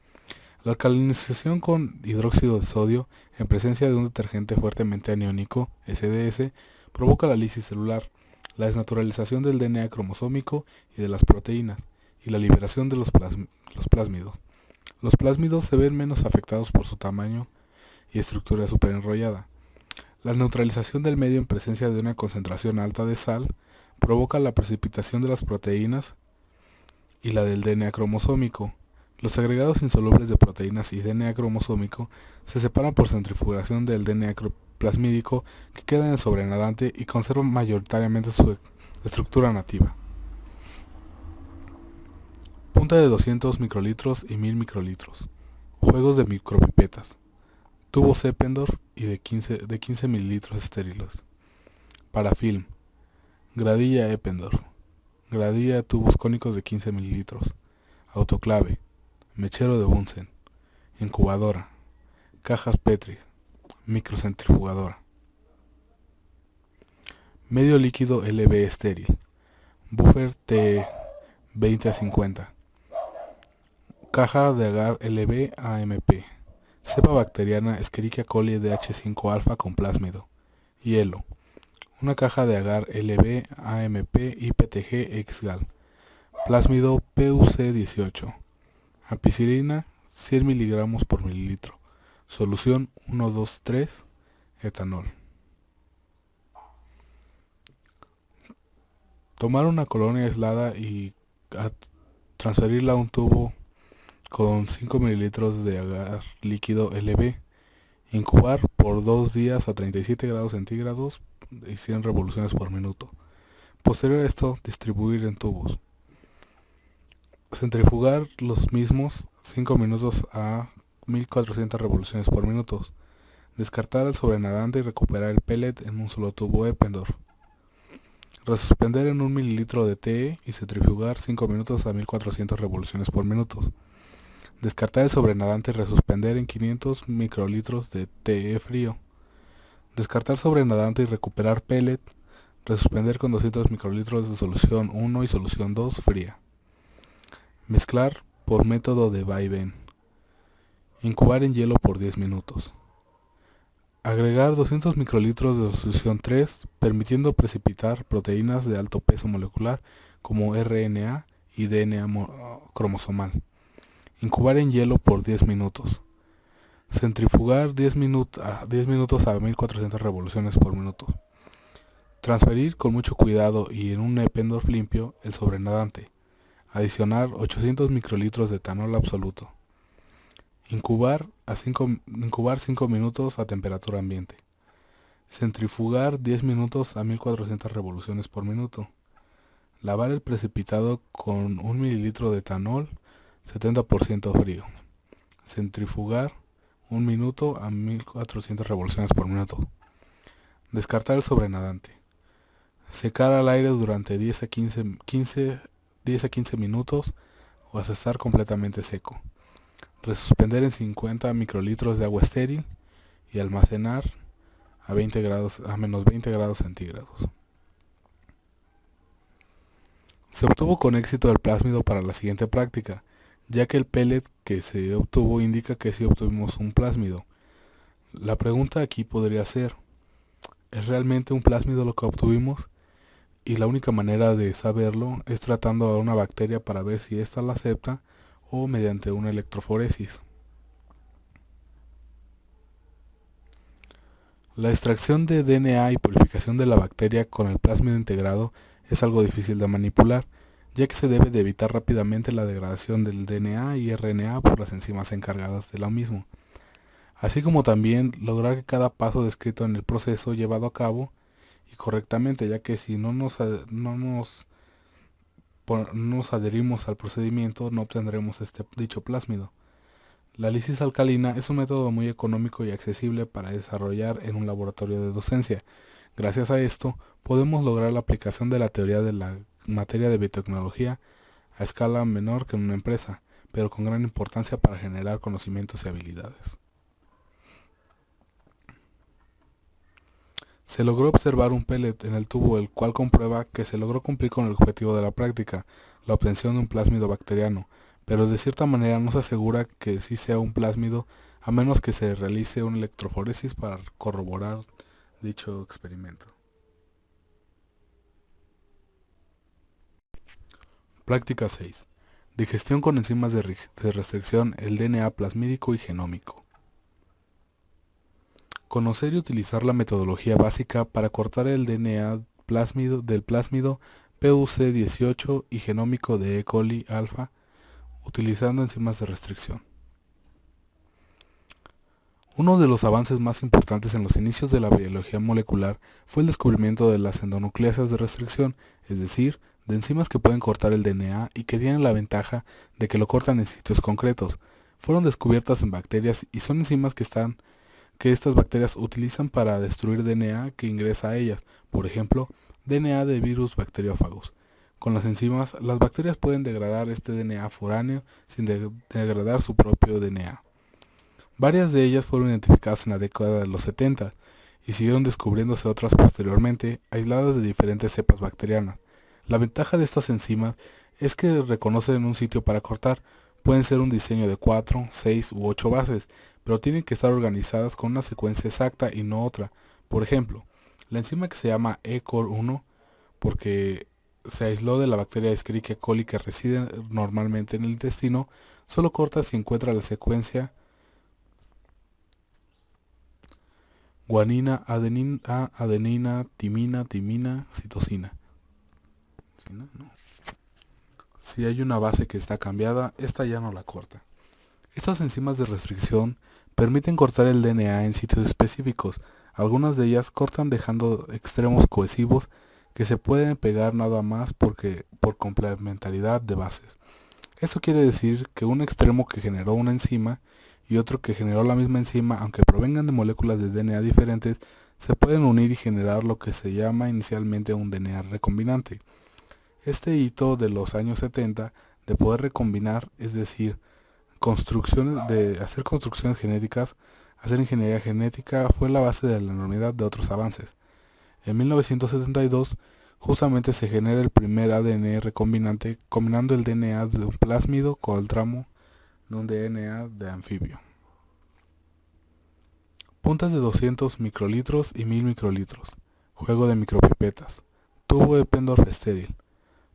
La alcalinización con hidróxido de sodio en presencia de un detergente fuertemente aniónico, SDS, provoca la lisis celular, la desnaturalización del DNA cromosómico y de las proteínas, y la liberación de los plásmidos. Los plásmidos se ven menos afectados por su tamaño y estructura superenrollada. La neutralización del medio en presencia de una concentración alta de sal provoca la precipitación de las proteínas y la del DNA cromosómico. Los agregados insolubles de proteínas y DNA cromosómico se separan por centrifugación del DNA plasmídico, que queda en el sobrenadante y conservan mayoritariamente su estructura nativa. Punta de 200 microlitros y 1000 microlitros. Juegos de micropipetas. Tubos Eppendorf y de 15 mililitros estériles. Parafilm. Gradilla Eppendorf. Gradilla de tubos cónicos de 15 mililitros. Autoclave. Mechero de Bunsen. Incubadora. Cajas Petri. Microcentrifugadora. Medio líquido LB estéril. Buffer T20 a 50. Caja de agar LB AMP. Cepa bacteriana Escherichia coli DH5 alfa con plásmido. Hielo. Una caja de agar LB AMP IPTG ex-gal. Plásmido PUC18. Ampicilina 100 miligramos por mililitro. Solución 1,2,3. Etanol. Tomar una colonia aislada y transferirla a un tubo con 5 mililitros de agar líquido LB. Incubar por 2 días a 37 grados centígrados y 100 revoluciones por minuto. Posterior a esto, distribuir en tubos. Centrifugar los mismos 5 minutos a 1400 revoluciones por minuto. Descartar el sobrenadante y recuperar el pellet en un solo tubo Eppendorf. Resuspender en 1 mililitro de TE y centrifugar 5 minutos a 1400 revoluciones por minuto. Descartar el sobrenadante y resuspender en 500 microlitros de TE frío. Descartar sobrenadante y recuperar pellet. Resuspender con 200 microlitros de solución 1 y solución 2 fría. Mezclar por método de vaivén. Incubar en hielo por 10 minutos. Agregar 200 microlitros de solución 3, permitiendo precipitar proteínas de alto peso molecular como RNA y DNA cromosomal. Incubar en hielo por 10 minutos. Centrifugar 10 minutos a 1400 revoluciones por minuto. Transferir con mucho cuidado y en un Eppendorf limpio el sobrenadante. Adicionar 800 microlitros de etanol absoluto. Incubar 5 minutos a temperatura ambiente. Centrifugar 10 minutos a 1400 revoluciones por minuto. Lavar el precipitado con 1 ml de etanol 70% frío. Centrifugar 1 minuto a 1400 revoluciones por minuto. Descartar el sobrenadante. Secar al aire durante 10 a 15 minutos o hasta estar completamente seco. Resuspender en 50 microlitros de agua estéril y almacenar a menos 20 grados centígrados. Se obtuvo con éxito el plásmido para la siguiente práctica, ya que el pellet que se obtuvo indica que sí obtuvimos un plásmido. La pregunta aquí podría ser, ¿es realmente un plásmido lo que obtuvimos? Y la única manera de saberlo es tratando a una bacteria para ver si ésta la acepta o mediante una electroforesis. La extracción de DNA y purificación de la bacteria con el plásmido integrado es algo difícil de manipular, ya que se debe de evitar rápidamente la degradación del DNA y RNA por las enzimas encargadas de lo mismo, así como también lograr que cada paso descrito en el proceso llevado a cabo y correctamente, ya que si no nos adherimos al procedimiento no obtendremos dicho plásmido. La lisis alcalina es un método muy económico y accesible para desarrollar en un laboratorio de docencia. Gracias a esto, podemos lograr la aplicación de la teoría de la materia de biotecnología a escala menor que en una empresa, pero con gran importancia para generar conocimientos y habilidades. Se logró observar un pellet en el tubo, el cual comprueba que se logró cumplir con el objetivo de la práctica, la obtención de un plásmido bacteriano, pero de cierta manera no se asegura que sí sea un plásmido a menos que se realice una electroforesis para corroborar dicho experimento. Práctica 6. Digestión con enzimas de restricción, el DNA plasmídico y genómico. Conocer y utilizar la metodología básica para cortar el DNA del plásmido PUC18 y genómico de E. coli alfa utilizando enzimas de restricción. Uno de los avances más importantes en los inicios de la biología molecular fue el descubrimiento de las endonucleasas de restricción, es decir, de enzimas que pueden cortar el DNA y que tienen la ventaja de que lo cortan en sitios concretos. Fueron descubiertas en bacterias y son enzimas que estas bacterias utilizan para destruir DNA que ingresa a ellas, por ejemplo, DNA de virus bacteriófagos. Con las enzimas, las bacterias pueden degradar este DNA foráneo sin degradar su propio DNA. Varias de ellas fueron identificadas en la década de los 70 y siguieron descubriéndose otras posteriormente, aisladas de diferentes cepas bacterianas. La ventaja de estas enzimas es que reconocen un sitio para cortar. Pueden ser un diseño de 4, 6 u 8 bases, pero tienen que estar organizadas con una secuencia exacta y no otra. Por ejemplo, la enzima que se llama ECOR1, porque se aisló de la bacteria Escherichia coli que reside normalmente en el intestino, solo corta si encuentra la secuencia guanina, adenina, timina, citosina. Si hay una base que está cambiada, esta ya no la corta. Estas enzimas de restricción permiten cortar el DNA en sitios específicos. Algunas de ellas cortan dejando extremos cohesivos que se pueden pegar nada más por complementariedad de bases. Esto quiere decir que un extremo que generó una enzima y otro que generó la misma enzima, aunque provengan de moléculas de DNA diferentes, se pueden unir y generar lo que se llama inicialmente un DNA recombinante. Este hito de los años 70 de poder recombinar, es decir, hacer construcciones genéticas, hacer ingeniería genética, fue la base de la enormidad de otros avances. En 1972, justamente se genera el primer ADN recombinante combinando el DNA de un plásmido con el tramo de un DNA de anfibio. Puntas de 200 microlitros y 1000 microlitros. Juego de micropipetas. Tubo Eppendorf estéril.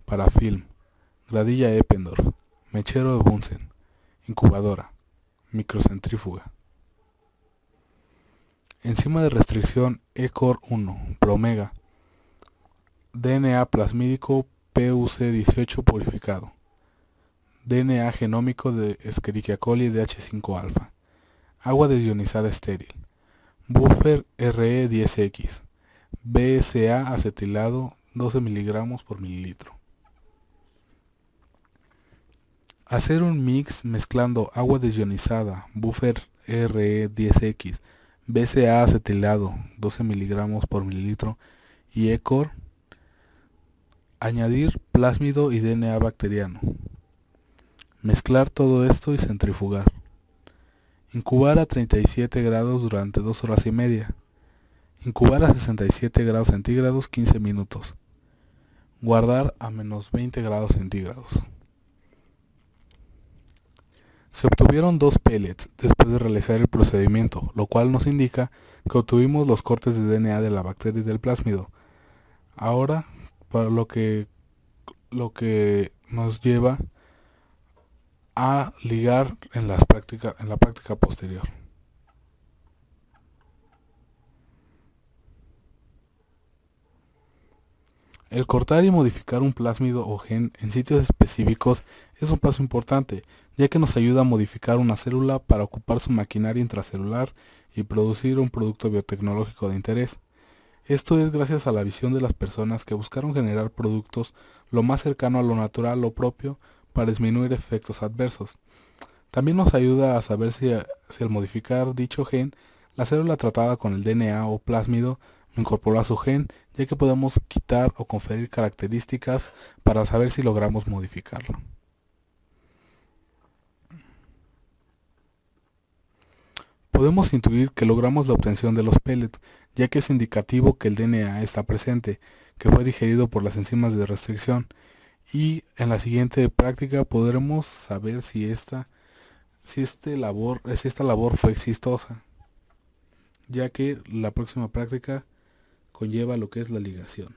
Parafilm. Gradilla Eppendorf. Mechero de Bunsen. Incubadora. Microcentrífuga. Enzima de restricción ECOR1, Promega. DNA plasmídico PUC18 purificado. DNA genómico de Escherichia coli DH5 alfa. Agua desionizada estéril. Buffer RE10X. BSA acetilado 12 mg por mililitro. Hacer un mix mezclando agua desionizada, buffer RE10X, BCA acetilado 12 mg por mililitro y ECOR. Añadir plásmido y DNA bacteriano. Mezclar todo esto y centrifugar. Incubar a 37 grados durante 2 horas y media. Incubar a 67 grados centígrados 15 minutos. Guardar a menos 20 grados centígrados. Se obtuvieron 2 pellets después de realizar el procedimiento, lo cual nos indica que obtuvimos los cortes de DNA de la bacteria y del plásmido. Ahora, para lo que nos lleva a ligar en la práctica posterior. El cortar y modificar un plásmido o gen en sitios específicos es un paso importante, ya que nos ayuda a modificar una célula para ocupar su maquinaria intracelular y producir un producto biotecnológico de interés. Esto es gracias a la visión de las personas que buscaron generar productos lo más cercano a lo natural o propio para disminuir efectos adversos. También nos ayuda a saber si al modificar dicho gen, la célula tratada con el DNA o plásmido incorporó a su gen, ya que podemos quitar o conferir características para saber si logramos modificarlo. Podemos intuir que logramos la obtención de los pellets, ya que es indicativo que el DNA está presente, que fue digerido por las enzimas de restricción, y en la siguiente práctica podremos saber si esta labor fue exitosa, ya que la próxima práctica conlleva lo que es la ligación.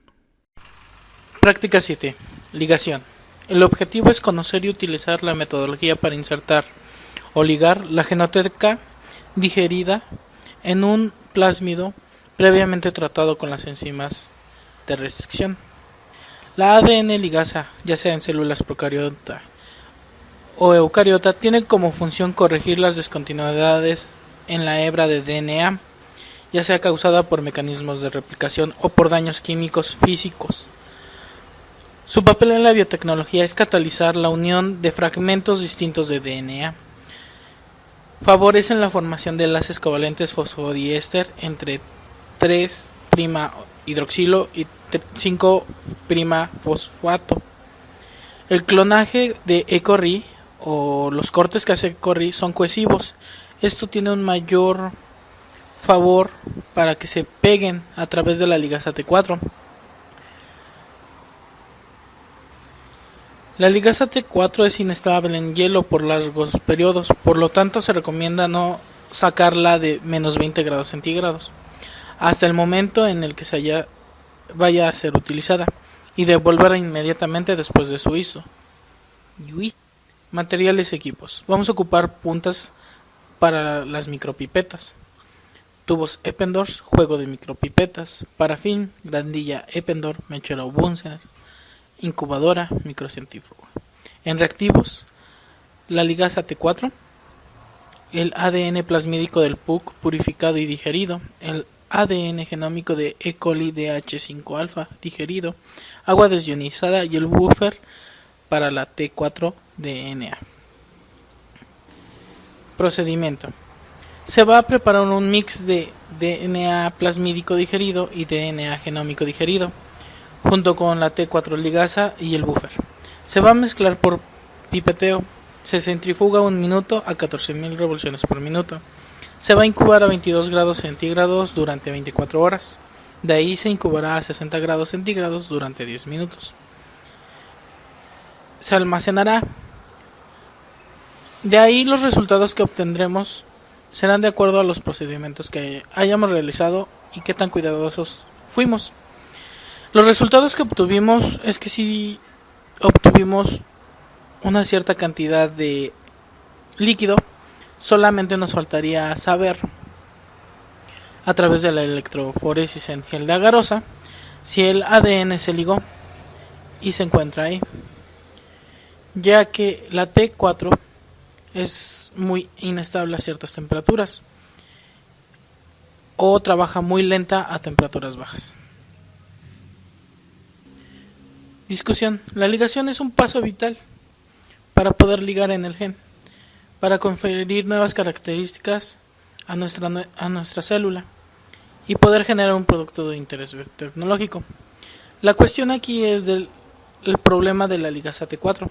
Práctica 7. Ligación. El objetivo es conocer y utilizar la metodología para insertar o ligar la genoteca digerida en un plásmido previamente tratado con las enzimas de restricción. La ADN ligasa, ya sea en células procariota o eucariota, tiene como función corregir las discontinuidades en la hebra de DNA, ya sea causada por mecanismos de replicación o por daños químicos físicos. Su papel en la biotecnología es catalizar la unión de fragmentos distintos de DNA. Favorecen la formación de enlaces covalentes fosfodiéster entre 3'-hidroxilo y 5'-fosfato. El clonaje de EcoRI o los cortes que hace EcoRI son cohesivos. Esto tiene un mayor favor para que se peguen a través de la ligasa T4. La ligasa T4 es inestable en hielo por largos periodos, por lo tanto se recomienda no sacarla de menos 20 grados centígrados hasta el momento en el que vaya a ser utilizada y devolverla inmediatamente después de su uso. Materiales y equipos. Vamos a ocupar puntas para las micropipetas, tubos Eppendorf, juego de micropipetas, parafín, grandilla Eppendorf, mechero Bunsen, incubadora, microcentrífuga. En reactivos, la ligasa T4, el ADN plasmídico del PUC purificado y digerido, el ADN genómico de E. coli DH5-alfa digerido, agua desionizada y el buffer para la T4 DNA. Procedimiento. Se va a preparar un mix de DNA plasmídico digerido y DNA genómico digerido, junto con la T4 ligasa y el buffer. Se va a mezclar por pipeteo. Se centrifuga 1 minuto a 14.000 revoluciones por minuto. Se va a incubar a 22 grados centígrados durante 24 horas. De ahí se incubará a 60 grados centígrados durante 10 minutos. Se almacenará. De ahí los resultados que obtendremos serán de acuerdo a los procedimientos que hayamos realizado y qué tan cuidadosos fuimos. Los resultados que obtuvimos es que si obtuvimos una cierta cantidad de líquido, solamente nos faltaría saber a través de la electroforesis en gel de agarosa si el ADN se ligó y se encuentra ahí, ya que la T4 es muy inestable a ciertas temperaturas o trabaja muy lenta a temperaturas bajas. Discusión. La ligación es un paso vital para poder ligar en el gen, para conferir nuevas características a nuestra célula y poder generar un producto de interés tecnológico. La cuestión aquí es el problema de la ligasa T4,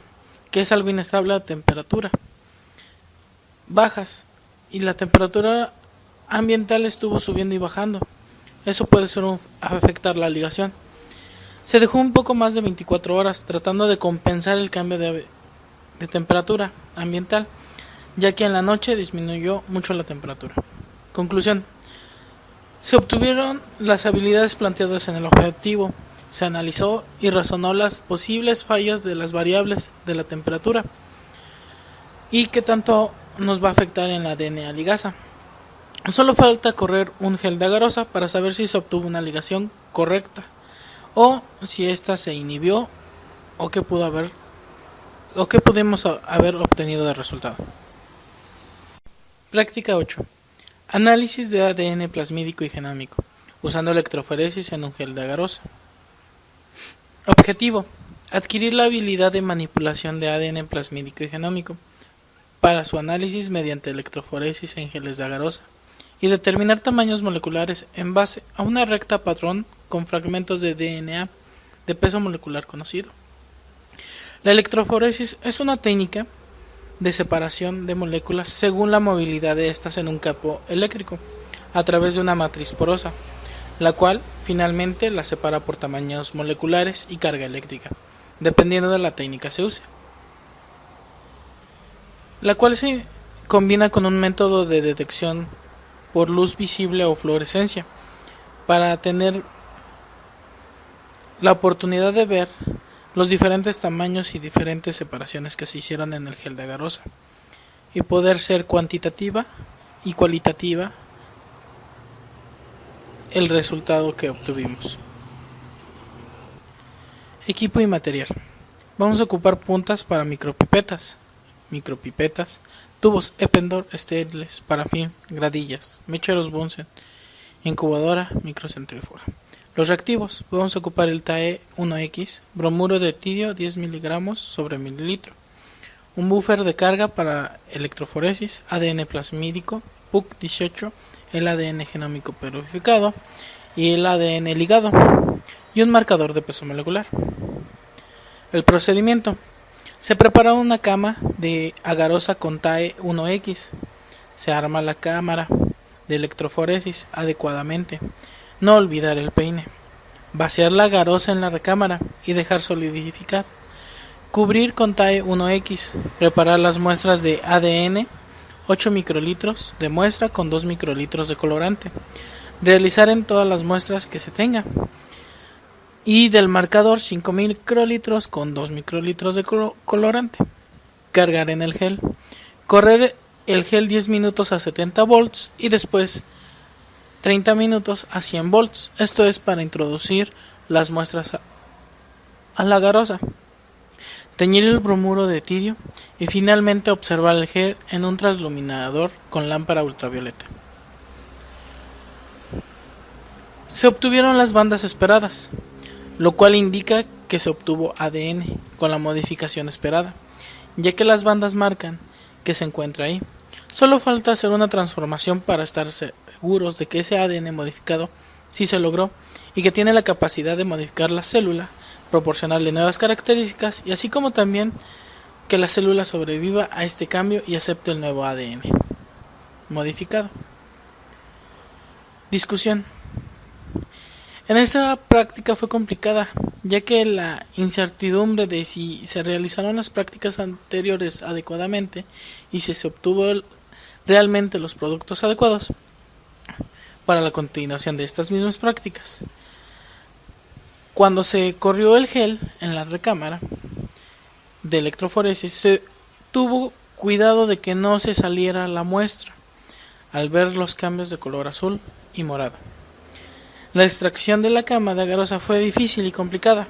que es algo inestable a temperatura bajas, y la temperatura ambiental estuvo subiendo y bajando. Eso puede afectar la ligación. Se dejó un poco más de 24 horas tratando de compensar el cambio de temperatura ambiental, ya que en la noche disminuyó mucho la temperatura. Conclusión: se obtuvieron las habilidades planteadas en el objetivo, se analizó y razonó las posibles fallas de las variables de la temperatura y qué tanto nos va a afectar en la DNA ligasa. Solo falta correr un gel de agarosa para saber si se obtuvo una ligación correcta o si ésta se inhibió o qué pudimos haber obtenido de resultado. Práctica 8. Análisis de ADN plasmídico y genómico, usando electroforesis en un gel de agarosa. Objetivo: adquirir la habilidad de manipulación de ADN plasmídico y genómico para su análisis mediante electroforesis en geles de agarosa y determinar tamaños moleculares en base a una recta patrón con fragmentos de DNA de peso molecular conocido. La electroforesis es una técnica de separación de moléculas según la movilidad de estas en un campo eléctrico a través de una matriz porosa, la cual finalmente la separa por tamaños moleculares y carga eléctrica, dependiendo de la técnica que se use, la cual se combina con un método de detección por luz visible o fluorescencia para tener la oportunidad de ver los diferentes tamaños y diferentes separaciones que se hicieron en el gel de agarosa y poder ser cuantitativa y cualitativa el resultado que obtuvimos. Equipo y material. Vamos a ocupar puntas para micropipetas, tubos Eppendorf estériles, parafín, gradillas, mecheros Bunsen, incubadora, microcentrífuga. Los reactivos: vamos a ocupar el TAE1X, bromuro de tidio 10 mg sobre mililitro, un buffer de carga para electroforesis, ADN plasmídico, PUC18, el ADN genómico purificado y el ADN ligado, y un marcador de peso molecular. El procedimiento: se prepara una cama de agarosa con TAE1X, se arma la cámara de electroforesis adecuadamente, no olvidar el peine, vaciar la agarosa en la recámara y dejar solidificar, cubrir con TAE1X, preparar las muestras de ADN, 8 microlitros de muestra con 2 microlitros de colorante, realizar en todas las muestras que se tenga, y del marcador 5 microlitros con 2 microlitros de colorante, cargar en el gel, correr el gel 10 minutos a 70 volts y después 30 minutos a 100 volts, esto es para introducir las muestras a la agarosa, teñir el bromuro de tidio y finalmente observar el gel en un transluminador con lámpara ultravioleta. Se obtuvieron las bandas esperadas, lo cual indica que se obtuvo ADN con la modificación esperada, ya que las bandas marcan que se encuentra ahí. Solo falta hacer una transformación para estar seguros de que ese ADN modificado sí se logró y que tiene la capacidad de modificar la célula, proporcionarle nuevas características y así como también que la célula sobreviva a este cambio y acepte el nuevo ADN modificado. Discusión. En esta práctica fue complicada, ya que la incertidumbre de si se realizaron las prácticas anteriores adecuadamente y si se obtuvo realmente los productos adecuados para la continuación de estas mismas prácticas. Cuando se corrió el gel en la recámara de electroforesis, se tuvo cuidado de que no se saliera la muestra al ver los cambios de color azul y morado. La extracción de la cama de agarosa fue difícil y complicada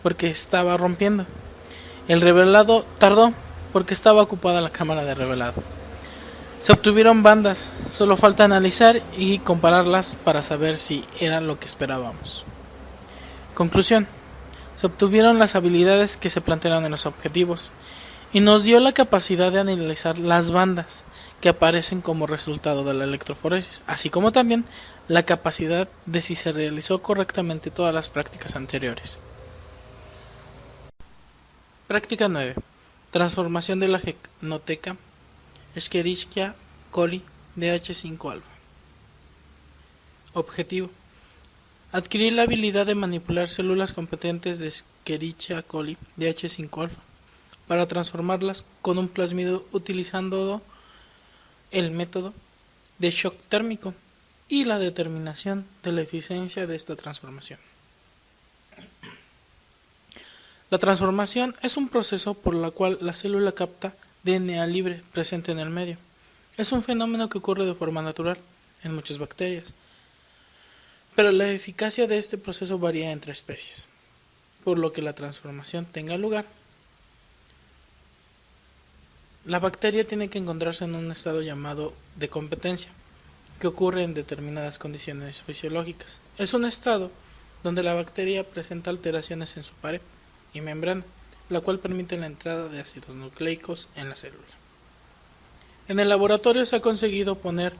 porque estaba rompiendo. El revelado tardó porque estaba ocupada la cámara de revelado. Se obtuvieron bandas, solo falta analizar y compararlas para saber si era lo que esperábamos. Conclusión. Se obtuvieron las habilidades que se plantearon en los objetivos y nos dio la capacidad de analizar las bandas que aparecen como resultado de la electroforesis, así como también la capacidad de si se realizó correctamente todas las prácticas anteriores. Práctica 9. Transformación de la genoteca Escherichia coli DH5-alfa. Objetivo: adquirir la habilidad de manipular células competentes de Escherichia coli DH5-alfa para transformarlas con un plásmido utilizando el método de shock térmico y la determinación de la eficiencia de esta transformación. La transformación es un proceso por el cual la célula capta DNA libre presente en el medio. Es un fenómeno que ocurre de forma natural en muchas bacterias, pero la eficacia de este proceso varía entre especies, por lo que la transformación tenga lugar. La bacteria tiene que encontrarse en un estado llamado de competencia, que ocurre en determinadas condiciones fisiológicas. Es un estado donde la bacteria presenta alteraciones en su pared y membrana, la cual permite la entrada de ácidos nucleicos en la célula. En el laboratorio se ha conseguido poner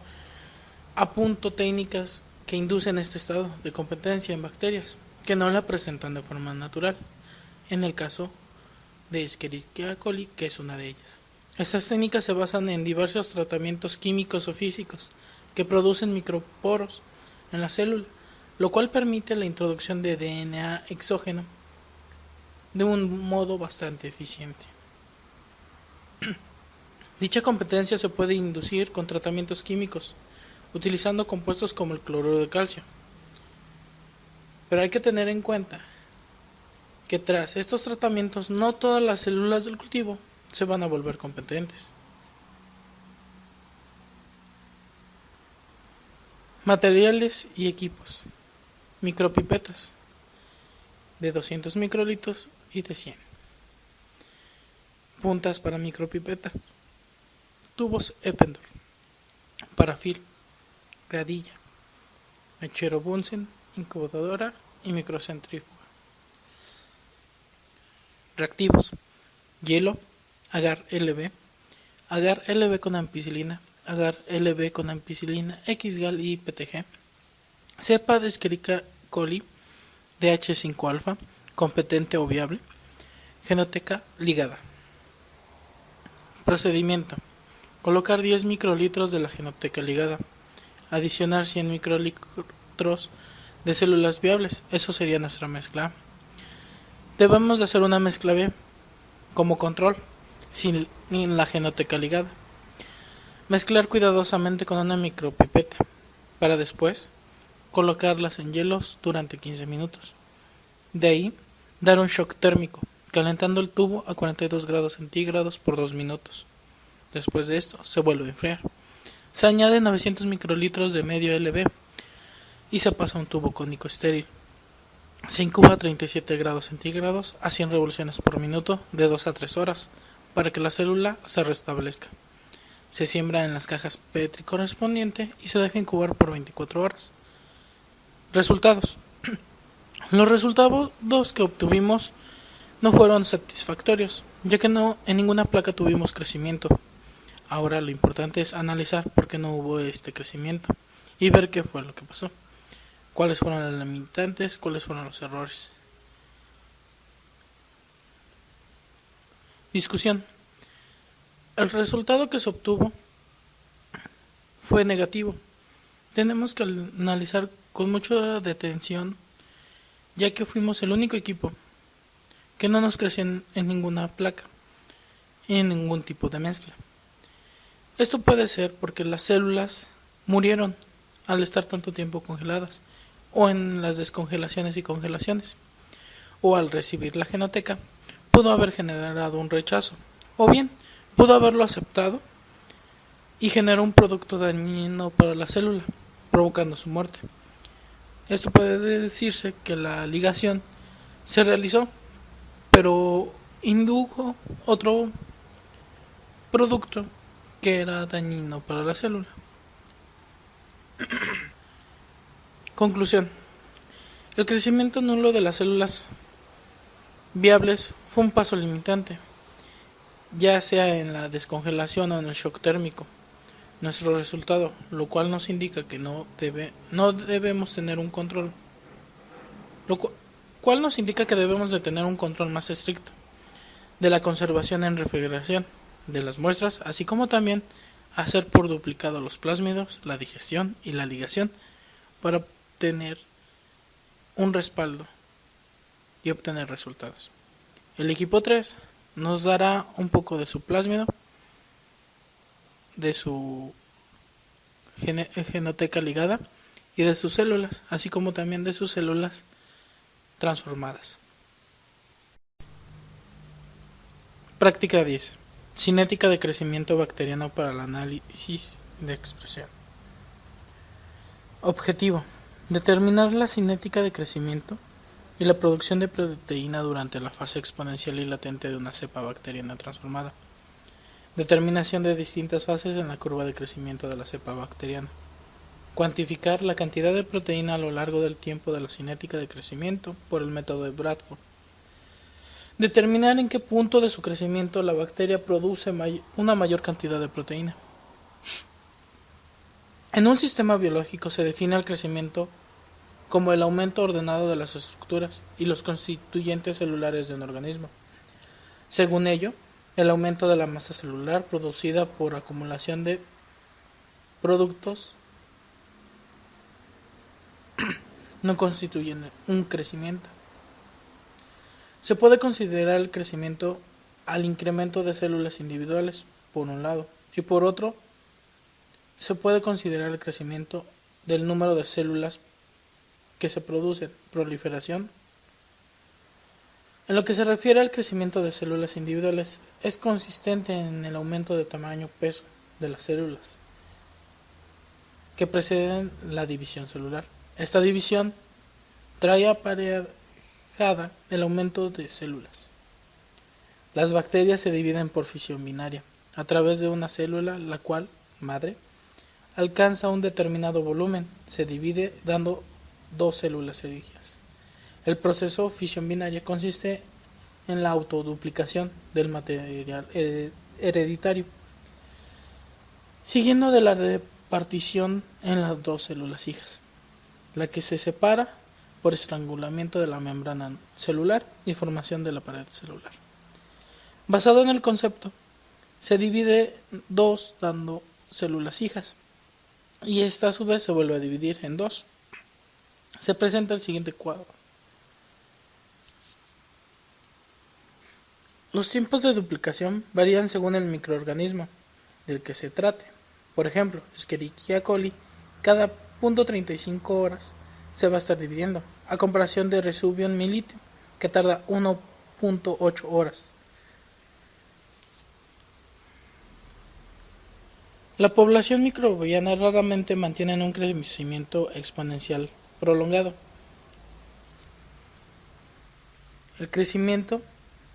a punto técnicas que inducen este estado de competencia en bacterias que no la presentan de forma natural, en el caso de Escherichia coli, que es una de ellas. Estas técnicas se basan en diversos tratamientos químicos o físicos que producen microporos en la célula, lo cual permite la introducción de DNA exógeno de un modo bastante eficiente. Dicha competencia se puede inducir con tratamientos químicos, utilizando compuestos como el cloruro de calcio. Pero hay que tener en cuenta que tras estos tratamientos no todas las células del cultivo se van a volver competentes. Materiales y equipos. Micropipetas de 200 microlitros y de 100. Puntas para micropipetas. Tubos Eppendorf. Parafil. Gradilla. Mechero Bunsen. Incubadora y microcentrífuga. Reactivos: hielo, agar LB, agar LB con ampicilina, agar LB con ampicilina, X-gal y PTG, cepa de Escherichia coli DH5-alfa, competente o viable, genoteca ligada. Procedimiento: colocar 10 microlitros de la genoteca ligada, adicionar 100 microlitros de células viables, eso sería nuestra mezcla A. Debemos de hacer una mezcla B como control, sin la genoteca ligada. Mezclar cuidadosamente con una micropipeta, para después colocarlas en hielos durante 15 minutos. De ahí, dar un shock térmico, calentando el tubo a 42 grados centígrados por 2 minutos. Después de esto, se vuelve a enfriar. Se añade 900 microlitros de medio LB y se pasa a un tubo cónico estéril. Se incuba a 37 grados centígrados a 100 revoluciones por minuto de 2 a 3 horas para que la célula se restablezca. Se siembra en las cajas Petri correspondiente y se deja incubar por 24 horas. Resultados. Los resultados que obtuvimos no fueron satisfactorios, ya que en ninguna placa tuvimos crecimiento. Ahora lo importante es analizar por qué no hubo este crecimiento y ver qué fue lo que pasó. Cuáles fueron las limitantes, cuáles fueron los errores. Discusión. El resultado que se obtuvo fue negativo. Tenemos que analizar con mucha detención, ya que fuimos el único equipo que no nos creció en ninguna placa, en ningún tipo de mezcla. Esto puede ser porque las células murieron al estar tanto tiempo congeladas, o en las descongelaciones y congelaciones, o al recibir la genoteca, pudo haber generado un rechazo, o bien pudo haberlo aceptado y generó un producto dañino para la célula, provocando su muerte. Esto puede decirse que la ligación se realizó, pero indujo otro producto que era dañino para la célula. Conclusión. El crecimiento nulo de las células viables fue un paso limitante, ya sea en la descongelación o en el shock térmico. Nuestro resultado, lo cual nos indica que no debemos tener un control, cual nos indica que debemos de tener un control más estricto de la conservación en refrigeración de las muestras, así como también hacer por duplicado los plásmidos, la digestión y la ligación para obtener un respaldo y obtener resultados. El equipo 3 nos dará un poco de su plásmido, de su genoteca ligada y de sus células, así como también de sus células transformadas. Práctica 10. Cinética de crecimiento bacteriano para el análisis de expresión. Objetivo: determinar la cinética de crecimiento y la producción de proteína durante la fase exponencial y latente de una cepa bacteriana transformada. Determinación de distintas fases en la curva de crecimiento de la cepa bacteriana. Cuantificar la cantidad de proteína a lo largo del tiempo de la cinética de crecimiento por el método de Bradford. Determinar en qué punto de su crecimiento la bacteria produce una mayor cantidad de proteína. En un sistema biológico se define el crecimiento como el aumento ordenado de las estructuras y los constituyentes celulares de un organismo. Según ello, el aumento de la masa celular producida por acumulación de productos no constituyen un crecimiento. Se puede considerar el crecimiento al incremento de células individuales, por un lado, y por otro, se puede considerar el crecimiento del número de células que se producen, proliferación. En lo que se refiere al crecimiento de células individuales, es consistente en el aumento de tamaño, peso de las células que preceden la división celular. Esta división trae aparejada el aumento de células. Las bacterias se dividen por fisión binaria, a través de una célula, la cual, madre, alcanza un determinado volumen, se divide dando dos células hijas. El proceso fisión binaria consiste en la autoduplicación del material hereditario, siguiendo de la repartición en las dos células hijas, la que se separa por estrangulamiento de la membrana celular y formación de la pared celular. Basado en el concepto, se divide dos dando células hijas, y esta a su vez se vuelve a dividir en dos. Se presenta el siguiente cuadro. Los tiempos de duplicación varían según el microorganismo del que se trate. Por ejemplo, Escherichia coli, cada 0.35 horas se va a estar dividiendo, a comparación de Rhizobium militium, que tarda 1.8 horas. La población microbiana raramente mantiene un crecimiento exponencial prolongado. El crecimiento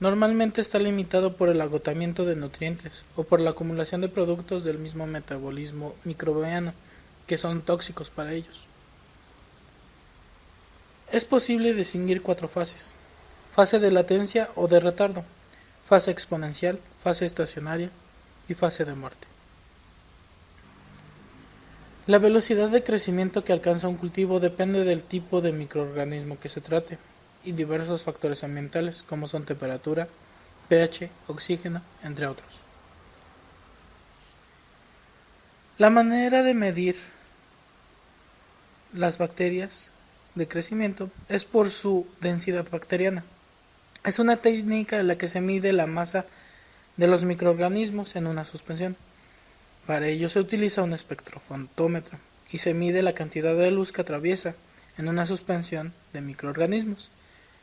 normalmente está limitado por el agotamiento de nutrientes o por la acumulación de productos del mismo metabolismo microbiano que son tóxicos para ellos. Es posible distinguir 4 fases: fase de latencia o de retardo, fase exponencial, fase estacionaria y fase de muerte. La velocidad de crecimiento que alcanza un cultivo depende del tipo de microorganismo que se trate y diversos factores ambientales como son temperatura, pH, oxígeno, entre otros. La manera de medir las bacterias de crecimiento es por su densidad bacteriana. Es una técnica en la que se mide la masa de los microorganismos en una suspensión. Para ello se utiliza un espectrofotómetro y se mide la cantidad de luz que atraviesa en una suspensión de microorganismos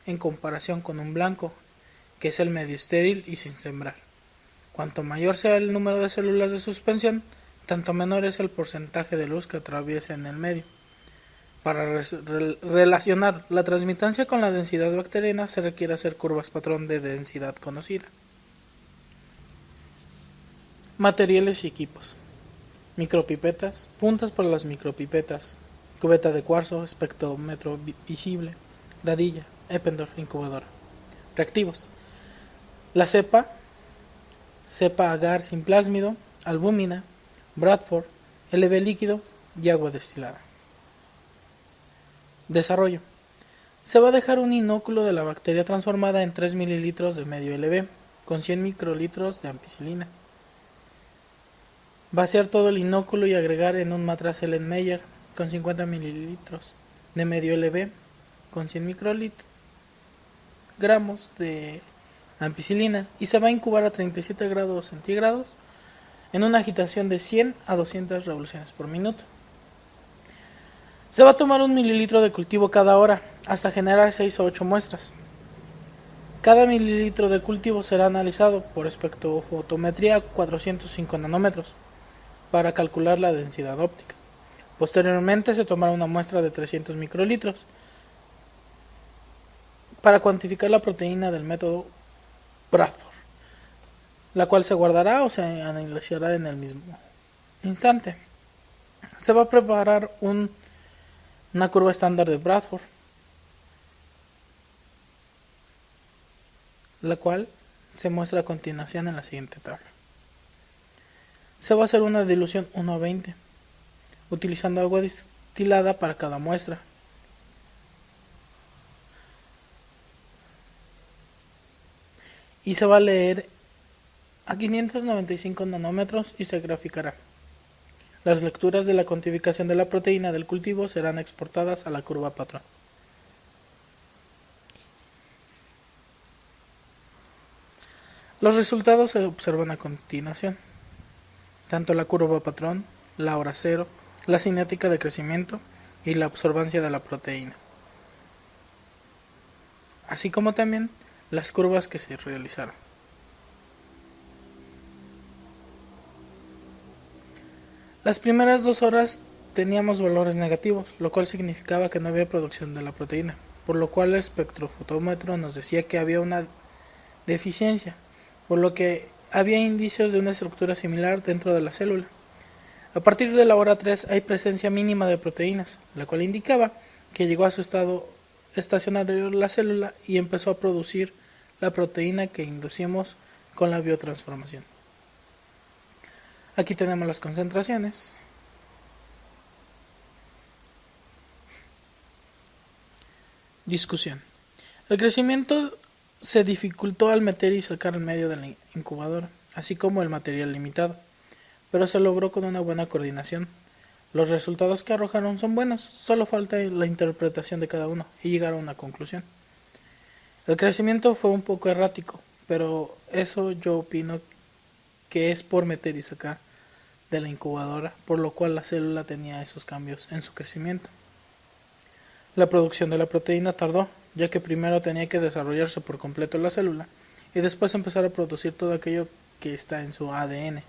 en comparación con un blanco, que es el medio estéril y sin sembrar. Cuanto mayor sea el número de células de suspensión, tanto menor es el porcentaje de luz que atraviesa en el medio. Para relacionar la transmitancia con la densidad bacteriana se requiere hacer curvas patrón de densidad conocida. Materiales y equipos: micropipetas, puntas para las micropipetas, cubeta de cuarzo, espectrómetro visible, gradilla, Eppendorf, incubadora. Reactivos: la cepa cepa agar sin plásmido, albúmina, Bradford, LB líquido y agua destilada. Desarrollo. Se va a dejar un inóculo de la bacteria transformada en 3 ml de medio LB con 100 microlitros de ampicilina. Vaciar todo el inóculo y agregar en un matraz Erlenmeyer con 50 ml de medio LB con 100 microgramos de ampicilina y se va a incubar a 37 grados centígrados en una agitación de 100 a 200 revoluciones por minuto. Se va a tomar 1 mililitro de cultivo cada hora hasta generar 6 o 8 muestras. Cada mililitro de cultivo será analizado por espectrofotometría 405 nanómetros para calcular la densidad óptica. Posteriormente se tomará una muestra de 300 microlitros para cuantificar la proteína del método Bradford, la cual se guardará o se analizará en el mismo instante. Se va a preparar una curva estándar de Bradford, la cual se muestra a continuación en la siguiente tabla. Se va a hacer una dilución 1:20, utilizando agua destilada para cada muestra. Y se va a leer a 595 nanómetros y se graficará. Las lecturas de la cuantificación de la proteína del cultivo serán exportadas a la curva patrón. Los resultados se observan a continuación. Tanto la curva patrón, la hora cero, la cinética de crecimiento y la absorbancia de la proteína, así como también las curvas que se realizaron. Las primeras 2 horas teníamos valores negativos, lo cual significaba que no había producción de la proteína, por lo cual el espectrofotómetro nos decía que había una deficiencia, por lo que había indicios de una estructura similar dentro de la célula. A partir de la hora 3 hay presencia mínima de proteínas, la cual indicaba que llegó a su estado estacionario la célula y empezó a producir la proteína que inducimos con la biotransformación. Aquí tenemos las concentraciones. Discusión. El crecimiento se dificultó al meter y sacar el medio de la incubadora, así como el material limitado, pero se logró con una buena coordinación. Los resultados que arrojaron son buenos, solo falta la interpretación de cada uno y llegar a una conclusión. El crecimiento fue un poco errático, pero eso yo opino que es por meter y sacar de la incubadora, por lo cual la célula tenía esos cambios en su crecimiento. La producción de la proteína tardó, ya que primero tenía que desarrollarse por completo la célula y después empezar a producir todo aquello que está en su ADN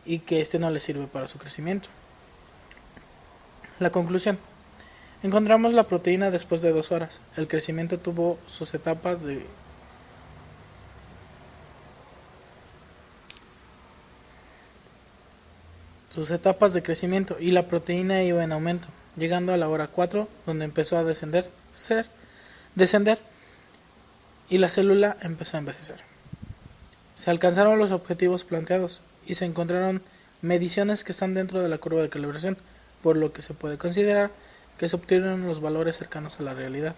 y que no le sirve para su crecimiento. La conclusión. Encontramos la proteína después de 2 horas. El crecimiento tuvo sus etapas de crecimiento y la proteína iba en aumento, llegando a la hora 4, donde empezó a descender y la célula empezó a envejecer. Se alcanzaron los objetivos planteados y se encontraron mediciones que están dentro de la curva de calibración, por lo que se puede considerar que se obtuvieron los valores cercanos a la realidad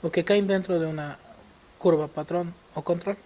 o que caen dentro de una curva patrón o control.